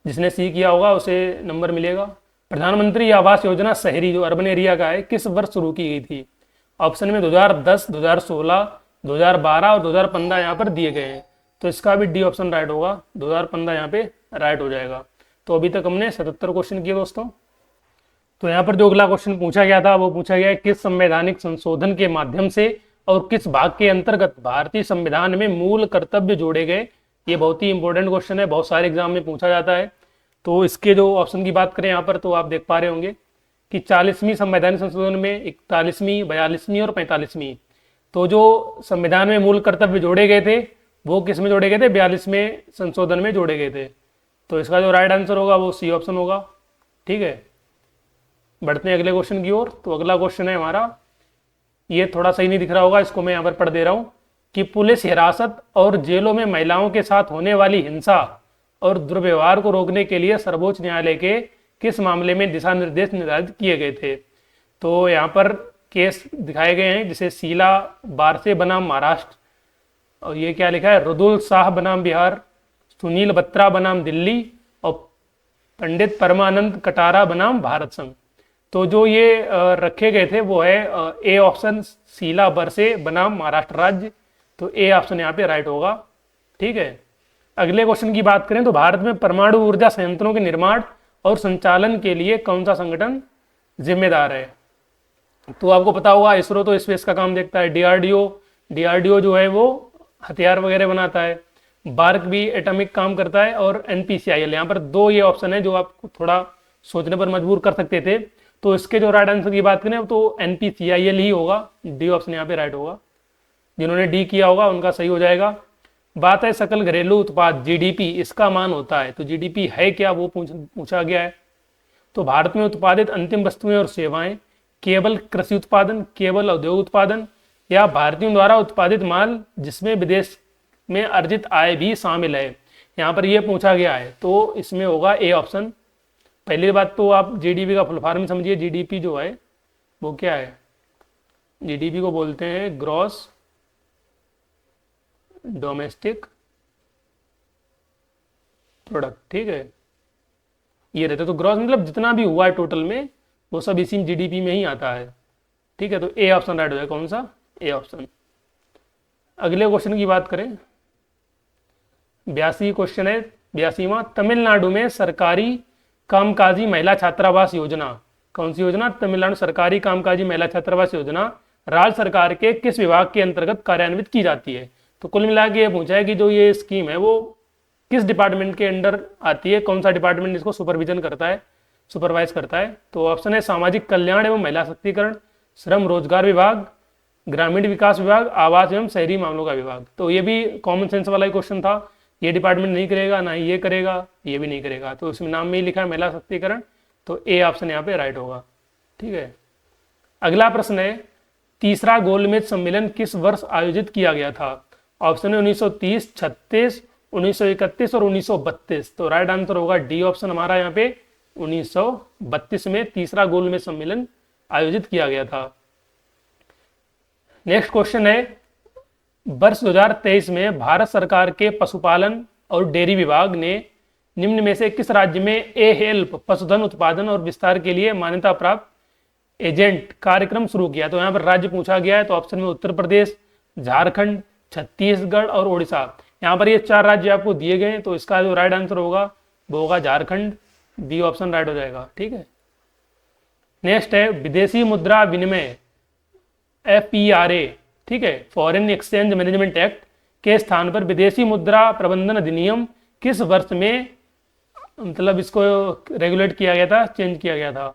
जिसने सी किया होगा उसे नंबर मिलेगा। प्रधानमंत्री आवास योजना शहरी जो अर्बन एरिया का है किस वर्ष शुरू की गई थी। ऑप्शन में 2010, 2016, 2012 और 2015 यहाँ पर दिए गए हैं, तो इसका भी डी ऑप्शन राइट होगा, 2015 यहाँ पे राइट हो जाएगा। तो अभी तक हमने 77 क्वेश्चन किए दोस्तों। तो यहाँ पर जो अगला क्वेश्चन पूछा गया था वो पूछा गया है किस संवैधानिक संशोधन के माध्यम से और किस भाग के अंतर्गत भारतीय संविधान में मूल कर्तव्य जोड़े गए। ये बहुत ही इंपॉर्टेंट क्वेश्चन है, बहुत सारे एग्जाम में पूछा जाता है। तो इसके जो ऑप्शन की बात करें यहाँ पर, तो आप देख पा रहे होंगे कि 40वीं संवैधानिक संशोधन में 41वीं, 42वीं और 45वीं, तो जो संविधान में मूल कर्तव्य जोड़े गए थे वो किस में जोड़े गए थे, 42वें संशोधन में जोड़े गए थे। तो इसका जो राइट आंसर होगा वो सी ऑप्शन होगा। ठीक है, बढ़ते हैं अगले क्वेश्चन की ओर। तो अगला क्वेश्चन है हमारा, ये थोड़ा सही नहीं दिख रहा होगा, इसको मैं यहाँ पर पढ़ दे रहा हूँ कि पुलिस हिरासत और जेलों में महिलाओं के साथ होने वाली हिंसा और दुर्व्यवहार को रोकने के लिए सर्वोच्च न्यायालय के किस मामले में दिशा निर्देश निर्धारित किए गए थे। तो यहाँ पर केस दिखाए गए हैं, जैसे शीला बारसे बनाम महाराष्ट्र, और ये क्या लिखा है, रुदुल शाह बनाम बिहार, सुनील बत्रा बनाम दिल्ली और पंडित परमानंद कटारा बनाम भारत संघ। तो जो ये रखे गए थे वो है ए ऑप्शन, शीला बरसे बनाम महाराष्ट्र राज्य, तो ए ऑप्शन यहाँ पे राइट होगा। ठीक है, अगले क्वेश्चन की बात करें तो भारत में परमाणु ऊर्जा संयंत्रों के निर्माण और संचालन के लिए कौन सा संगठन जिम्मेदार है। तो आपको पता होगा इसरो तो स्पेस का काम देखता है, डीआरडीओ जो है वो हथियार वगैरह बनाता है, बार्क भी एटॉमिक काम करता है, और NPCIL। यहाँ पर दो ये ऑप्शन है जो आपको थोड़ा सोचने पर मजबूर कर सकते थे। तो इसके जो राइट आंसर की बात करें तो NPCIL ही होगा, डी ऑप्शन यहाँ पे राइट होगा। जिन्होंने डी किया होगा उनका सही हो जाएगा। बात है सकल घरेलू उत्पाद GDP, इसका मान होता है, तो GDP है क्या वो पूछा गया है। तो भारत में उत्पादित अंतिम वस्तुएं और सेवाएं, केवल कृषि उत्पादन, केवल औद्योगिक उत्पादन, या भारतीयों द्वारा उत्पादित माल जिसमें विदेश में अर्जित आय भी शामिल है, यहाँ पर यह पूछा गया है। तो इसमें होगा ए ऑप्शन। पहली बात तो आप GDP का फुल फॉर्म समझिए। GDP जो है वो क्या है, GDP को बोलते हैं ग्रॉस डोमेस्टिक प्रोडक्ट, ठीक है, ये रहता है। तो ग्रॉस मतलब जितना भी हुआ है टोटल में वो सब इसी GDP में ही आता है, ठीक है। तो ए ऑप्शन राइट हो जाएगा। कौन सा, ए ऑप्शन। अगले क्वेश्चन की बात करें, 82 क्वेश्चन है, 82वां। तमिलनाडु में सरकारी कामकाजी महिला छात्रावास योजना, कौन सी योजना, तमिलनाडु सरकारी कामकाजी महिला छात्रावास योजना राज्य सरकार के किस विभाग के अंतर्गत कार्यान्वित की जाती है। तो कुल मिला के ये पूछा है कि जो ये स्कीम है वो किस डिपार्टमेंट के अंडर आती है, कौन सा डिपार्टमेंट इसको सुपरविजन करता है, सुपरवाइज करता है। तो ऑप्शन है सामाजिक कल्याण एवं महिला सशक्तिकरण, श्रम रोजगार विभाग, ग्रामीण विकास विभाग, आवास एवं शहरी मामलों का विभाग। तो ये भी कॉमन सेंस वाला ही क्वेश्चन था। ये डिपार्टमेंट नहीं करेगा, ना ही ये करेगा, ये भी नहीं करेगा। तो इसमें नाम में ही लिखा है महिला सशक्तिकरण, तो ए ऑप्शन यहाँ पे राइट होगा, ठीक है। अगला प्रश्न है, तीसरा गोलमेज सम्मेलन किस वर्ष आयोजित किया गया था। ऑप्शन है 1930, 36, 1931 और 1932। तो राइट आंसर होगा डी ऑप्शन हमारा यहाँ पे 1932 में तीसरा गोलमेज सम्मेलन आयोजित किया गया था। नेक्स्ट क्वेश्चन है, वर्ष 2023 में भारत सरकार के पशुपालन और डेयरी विभाग ने निम्न में से किस राज्य में ए हेल्प पशुधन उत्पादन और विस्तार के लिए मान्यता प्राप्त एजेंट कार्यक्रम शुरू किया। तो यहाँ पर राज्य पूछा गया है, तो ऑप्शन में उत्तर प्रदेश, झारखंड, छत्तीसगढ़ और उड़ीसा। यहाँ पर ये 4 राज्य आपको दिए गए हैं, तो इसका जो राइट आंसर होगा वो होगा झारखंड, बी ऑप्शन राइट हो जाएगा, ठीक है। नेक्स्ट है, विदेशी मुद्रा विनिमय FERA, ठीक है, फॉरेन एक्सचेंज मैनेजमेंट एक्ट के स्थान पर विदेशी मुद्रा प्रबंधन अधिनियम किस वर्ष में मतलब इसको रेगुलेट किया गया था, चेंज किया गया था।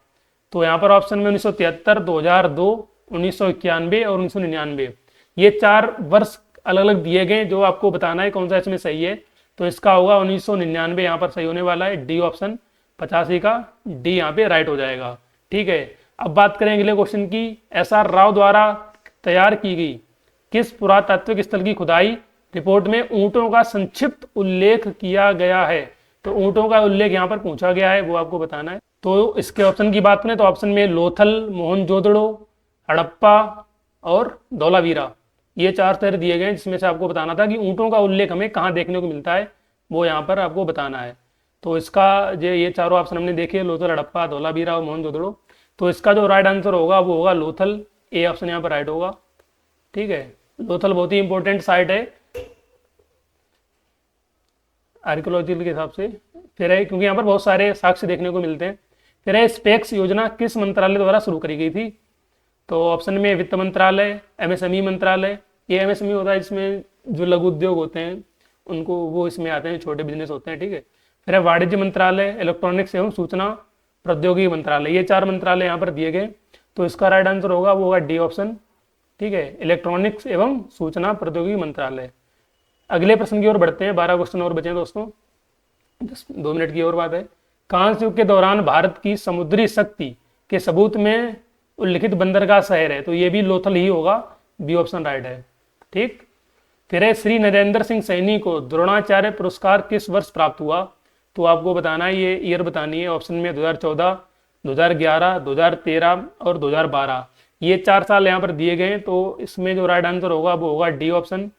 तो यहाँ पर ऑप्शन में 1973, 2002, 1991 और 1999, ये 4 वर्ष अलग अलग दिए गए जो आपको बताना है कौन सा इसमें सही है। तो इसका होगा 1999 यहाँ पर सही होने वाला है, डी ऑप्शन 85 का डी यहाँ पे राइट हो जाएगा, ठीक है। अब बात करें अगले क्वेश्चन की, SR राव द्वारा तैयार की गई किस पुरातात्विक स्थल की खुदाई रिपोर्ट में ऊंटों का संक्षिप्त उल्लेख किया गया है। तो ऊंटों का उल्लेख यहाँ पर पूछा गया है, वो आपको बताना है। तो इसके ऑप्शन की बात करें तो ऑप्शन में लोथल, मोहनजोदड़ो, हड़प्पा और धौलावीरा, ये 4 शहर दिए गए जिसमें से आपको बताना था कि ऊंटों का उल्लेख हमें कहाँ देखने को मिलता है, वो यहाँ पर आपको बताना है। तो इसका जो ये चारों ऑप्शन हमने देखे, लोथल, हड़प्पा, धौलावीरा और मोहनजोदड़ो, तो इसका जो राइट आंसर होगा वो होगा लोथल, ए ऑप्शन यहाँ पर राइट होगा, ठीक है। लोथल बहुत ही इंपॉर्टेंट साइट है आर्कियोलॉजिकल के हिसाब से। फिर है क्योंकि यहाँ पर बहुत सारे साक्ष्य देखने को मिलते हैं। फिर है, स्पेक्स योजना किस मंत्रालय द्वारा शुरू करी गई थी। तो ऑप्शन में वित्त मंत्रालय, MSME मंत्रालय, ये MSME होता है जिसमें जो लघु उद्योग होते हैं उनको वो इसमें आते हैं, छोटे बिजनेस होते हैं, ठीक है। फिर है वाणिज्य मंत्रालय, इलेक्ट्रॉनिक्स एवं सूचना प्रौद्योगिकी मंत्रालय, ये 4 मंत्रालय यहाँ पर दिए गए। तो इसका राइट आंसर होगा वो होगा डी ऑप्शन, ठीक है, इलेक्ट्रॉनिक्स एवं सूचना प्रौद्योगिकी मंत्रालय। अगले प्रश्न की ओर बढ़ते हैं, 12 क्वेश्चन और बचे हैं दोस्तों, 2 मिनट की और बात है। कांस्य युग के दौरान भारत की समुद्री शक्ति के सबूत में उल्लिखित बंदरगाह शहर है। तो ये भी लोथल ही होगा, बी ऑप्शन राइट है, ठीक। फिर है, श्री नरेंद्र सिंह सैनी को द्रोणाचार्य पुरस्कार किस वर्ष प्राप्त हुआ। तो आपको बताना है, ये ईयर बतानी है। ऑप्शन में 2014, 2011, 2013 और 2012, ये 4 साल यहाँ पर दिए गए हैं। तो इसमें जो राइट आंसर होगा वो होगा डी ऑप्शन,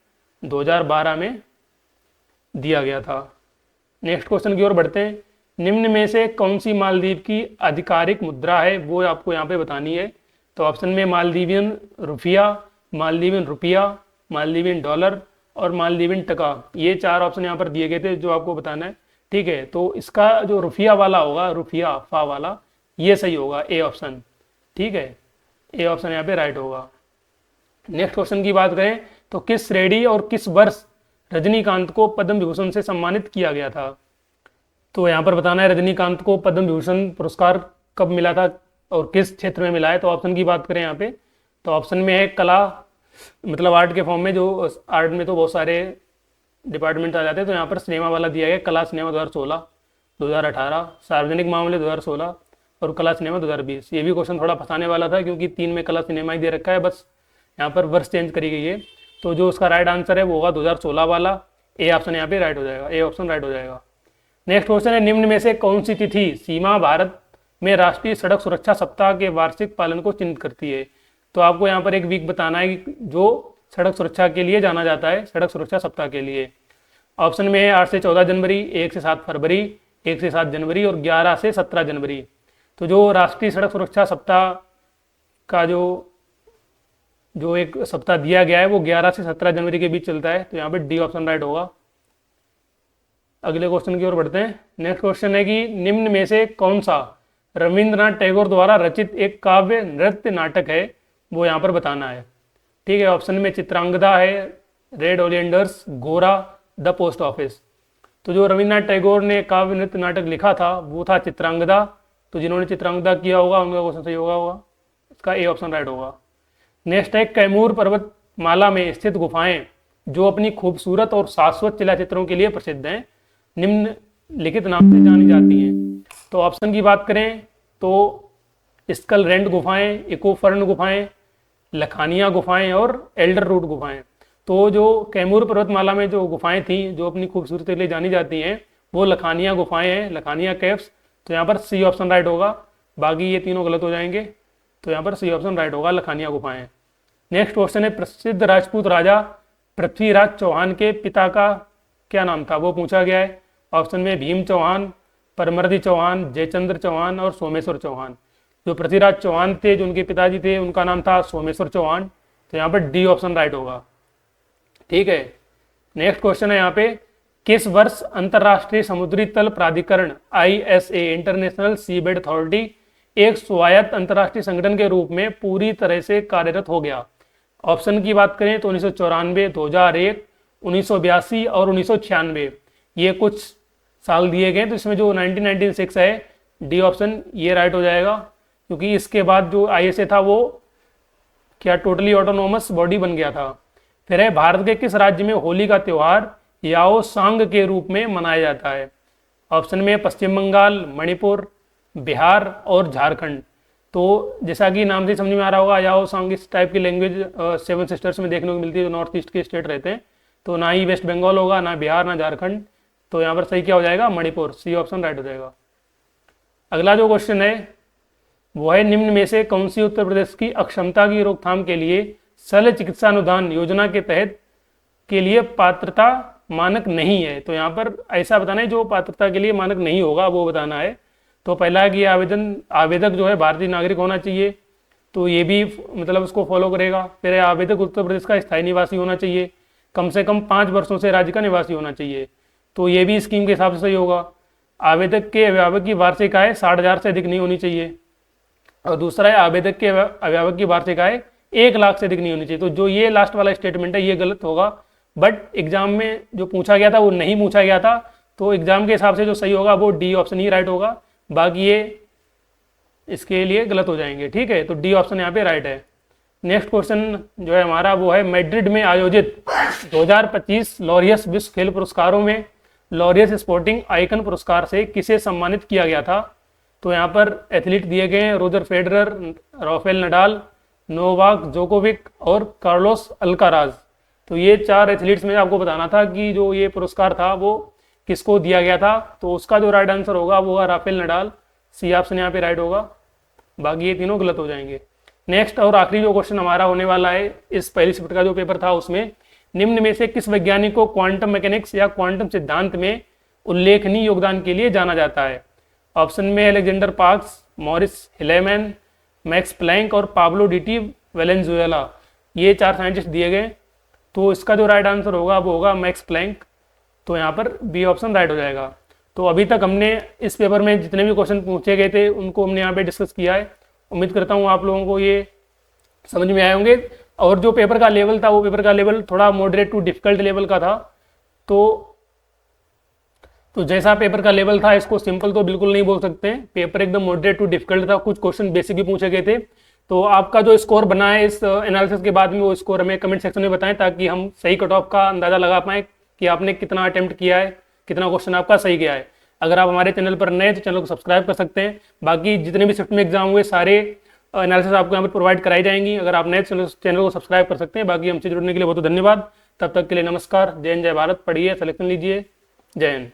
2012 में दिया गया था। नेक्स्ट क्वेश्चन की ओर बढ़ते हैं, निम्न में से कौन सी मालदीव की आधिकारिक मुद्रा है, वो आपको यहाँ पे बतानी है। तो ऑप्शन में मालदीवियन रुपया, मालदीवियन रुपया, मालदीवियन डॉलर और मालदीवियन टका, ये 4 ऑप्शन यहाँ पर दिए गए थे जो आपको बताना है, ठीक है। तो इसका जो रुपया वाला होगा, रुपया फा वाला, ये सही होगा, ए ऑप्शन, ठीक है, ए ऑप्शन यहाँ पे राइट होगा। नेक्स्ट क्वेश्चन की बात करें तो किस श्रेणी और किस वर्ष रजनीकांत को पद्म विभूषण से सम्मानित किया गया था? तो यहाँ पर बताना है रजनीकांत को पद्म विभूषण पुरस्कार कब मिला था और किस क्षेत्र में मिला है। तो ऑप्शन की बात करें यहाँ पे, तो ऑप्शन में है कला, मतलब आर्ट के फॉर्म में, जो आर्ट में तो बहुत सारे डिपार्टमेंट आ जाते हैं, तो यहाँ पर सिनेमा वाला दिया गया, कला सिनेमा 2016, 2018, सार्वजनिक मामले 2016 और कला सिनेमा 2020। ये भी क्वेश्चन थोड़ा फंसाने वाला था क्योंकि 3 में कला सिनेमा ही दे रखा है, बस यहाँ पर वर्ष चेंज करी गई है। तो जो उसका राइट आंसर है वो होगा 2016 वाला, ए ऑप्शन यहाँ पे राइट हो जाएगा, ए ऑप्शन राइट हो जाएगा। नेक्स्ट क्वेश्चन है, निम्न में से कौन सी तिथि सीमा भारत में राष्ट्रीय सड़क सुरक्षा सप्ताह के वार्षिक पालन को चिन्हित करती है? तो आपको यहाँ पर एक वीक बताना है कि जो सड़क सुरक्षा के लिए जाना जाता है, सड़क सुरक्षा सप्ताह के लिए। ऑप्शन में है 8 से 14 जनवरी, 1 से 7 फरवरी, 1 से 7 जनवरी और 11 से 17 जनवरी। तो जो राष्ट्रीय सड़क सुरक्षा सप्ताह का जो एक सप्ताह दिया गया है वो 11 से 17 जनवरी के बीच चलता है, तो यहाँ पे डी ऑप्शन राइट होगा। अगले क्वेश्चन की ओर बढ़ते हैं। नेक्स्ट क्वेश्चन है कि निम्न में से कौन सा रविंद्रनाथ टैगोर द्वारा रचित एक काव्य नृत्य नाटक है, वो यहाँ पर बताना है। ठीक है, ऑप्शन में चित्रांगदा है, रेड ओलियंडर्स, गोरा, द पोस्ट ऑफिस। तो जो रविंद्रनाथ टैगोर ने काव्य नृत्य नाटक लिखा था वो था चित्रांगदा। तो जिन्होंने चित्रांगदा किया होगा उनका क्वेश्चन सही होगा, इसका ए ऑप्शन राइट होगा। नेक्स्ट है, कैमूर पर्वतमाला में स्थित गुफाएं जो अपनी खूबसूरत और शाश्वत चित्रों के लिए प्रसिद्ध हैं, निम्नलिखित नाम से जानी जाती हैं। तो ऑप्शन की बात करें तो स्कल रेंट गुफाएं, इकोफर्न गुफाएं, लखानिया गुफाएं और एल्डर रूट गुफाएं। तो जो कैमूर पर्वतमाला में जो गुफाएं थी जो अपनी खूबसूरती के लिए जानी जाती हैं वो लखानिया गुफाएं हैं, लखानिया केव्स। तो यहाँ पर सी ऑप्शन राइट होगा, बाकी ये तीनों गलत हो जाएंगे। तो यहाँ पर सी ऑप्शन राइट होगा, लखानिया गुफाएं। नेक्स्ट क्वेश्चन है, प्रसिद्ध राजपूत राजा पृथ्वीराज चौहान के पिता का क्या नाम था, वो पूछा गया है। ऑप्शन में भीम चौहान, परमर्दी चौहान, जयचंद्र चौहान और सोमेश्वर चौहान। जो पृथ्वीराज चौहान थे जो उनके पिताजी थे उनका नाम था सोमेश्वर चौहान। तो यहाँ पर डी ऑप्शन राइट होगा। ठीक है, नेक्स्ट क्वेश्चन है यहाँ पे, किस वर्ष अंतरराष्ट्रीय समुद्री तल प्राधिकरण ISA इंटरनेशनल सीबेड अथॉरिटी एक स्वायत्त अंतरराष्ट्रीय संगठन के रूप में पूरी तरह से कार्यरत हो गया? ऑप्शन की बात करें तो 1994, 2001, 1982 और 1996। ये कुछ साल दिए गए, तो इसमें जो 1996 है, डी ऑप्शन ये राइट हो जाएगा, क्योंकि इसके बाद जो ISA था वो क्या टोटली ऑटोनोमस बॉडी बन गया था। फिर है, भारत के किस राज्य में होली का त्यौहार याओ सांग के रूप में मनाया जाता है? ऑप्शन में पश्चिम बंगाल, मणिपुर, बिहार और झारखंड। तो जैसा कि नाम से समझ में आ रहा होगा, याओ सांग इस टाइप की लैंग्वेज 7 सिस्टर्स में देखने को मिलती है जो नॉर्थ ईस्ट के स्टेट रहते हैं। तो ना ही वेस्ट बंगाल होगा, ना बिहार, ना झारखंड। तो यहाँ पर सही क्या हो जाएगा, मणिपुर, सी ऑप्शन राइट हो जाएगा। अगला जो क्वेश्चन है वो है, निम्न में से कौन सी उत्तर प्रदेश की अक्षमता की रोकथाम के लिए शल्य चिकित्सा अनुदान योजना के तहत के लिए पात्रता मानक नहीं है? तो यहाँ पर ऐसा बताना है जो पात्रता के लिए मानक नहीं होगा वो बताना है। तो पहला है कि आवेदक जो है भारतीय नागरिक होना चाहिए, तो ये भी मतलब उसको फॉलो करेगा। फिर आवेदक उत्तर प्रदेश का स्थायी निवासी होना चाहिए, कम से कम 5 वर्षों से राज्य का निवासी होना चाहिए, तो ये भी स्कीम के हिसाब से सही होगा। आवेदक के अभिभावक की वार्षिक आय 60,000 से अधिक नहीं होनी चाहिए। और दूसरा है, आवेदक के अभिभावक की वार्षिक आय 1 लाख से अधिक नहीं होनी चाहिए। तो जो ये लास्ट वाला स्टेटमेंट है ये गलत होगा, बट एग्जाम में जो पूछा गया था वो नहीं पूछा गया था, तो एग्जाम के हिसाब से जो सही होगा वो डी ऑप्शन ही राइट होगा, बाकी ये इसके लिए गलत हो जाएंगे। ठीक है, तो डी ऑप्शन यहाँ पे राइट है। नेक्स्ट क्वेश्चन जो है हमारा वो है, मैड्रिड में आयोजित 2025 लॉरियस विश्व खेल पुरस्कारों में लॉरियस स्पोर्टिंग आइकन पुरस्कार से किसे सम्मानित किया गया था? तो यहाँ पर एथलीट दिए गए हैं, Roger Federer, Rafael Nadal, Novak Djokovic और कार्लोस अल्काराज। तो ये 4 एथलीट्स में आपको बताना था कि जो ये पुरस्कार था वो किसको दिया गया था। तो उसका जो राइट आंसर होगा वो होगा राफेल नडाल, सी ऑप्शन यहाँ पे राइट होगा, बाकी ये तीनों गलत हो जाएंगे। नेक्स्ट और आखिरी जो क्वेश्चन हमारा होने वाला है इस पहली शिफ्ट का जो पेपर था उसमें, निम्न में से किस वैज्ञानिक को क्वांटम मैकेनिक्स या क्वांटम सिद्धांत में उल्लेखनीय योगदान के लिए जाना जाता है? ऑप्शन में Alexander Parkes, Maurice Hilleman, Max Planck और पाब्लो डी वेलेंजुएला। ये 4 साइंटिस्ट दिए गए, तो इसका जो राइट आंसर होगा वो होगा मैक्स प्लैंक। तो यहाँ पर बी ऑप्शन राइट हो जाएगा। तो अभी तक हमने इस पेपर में जितने भी क्वेश्चन पूछे गए थे उनको हमने यहाँ पे डिस्कस किया है। उम्मीद करता हूँ आप लोगों को ये समझ में आए होंगे। और जो पेपर का लेवल था वो पेपर का लेवल थोड़ा मॉडरेट टू डिफिकल्ट लेवल का था। तो जैसा पेपर का लेवल था, इसको सिंपल तो बिल्कुल नहीं बोल सकते हैं, पेपर एकदम मॉडरेट टू डिफिकल्ट था, कुछ क्वेश्चन बेसिक भी पूछे गए थे। तो आपका जो स्कोर बना है इस एनालिसिस के बाद में, वो स्कोर हमें कमेंट सेक्शन में बताएं, ताकि हम सही कट ऑफ का अंदाजा लगा पाएँ कि आपने कितना अटेम्प्ट किया है, कितना क्वेश्चन आपका सही गया है। अगर आप हमारे चैनल पर नए तो चैनल को सब्सक्राइब कर सकते हैं। बाकी जितने भी शिफ्ट में एग्जाम हुए सारे एनालिसिस आपको यहाँ पर प्रोवाइड कराई जाएंगी, अगर आप नए चैनल को सब्सक्राइब कर सकते हैं। बाकी हमसे जुड़ने के लिए बहुत बहुत धन्यवाद। तब तक के लिए नमस्कार। जय हिंद, जय भारत। पढ़िए, सिलेक्शन लीजिए। जय हिंद।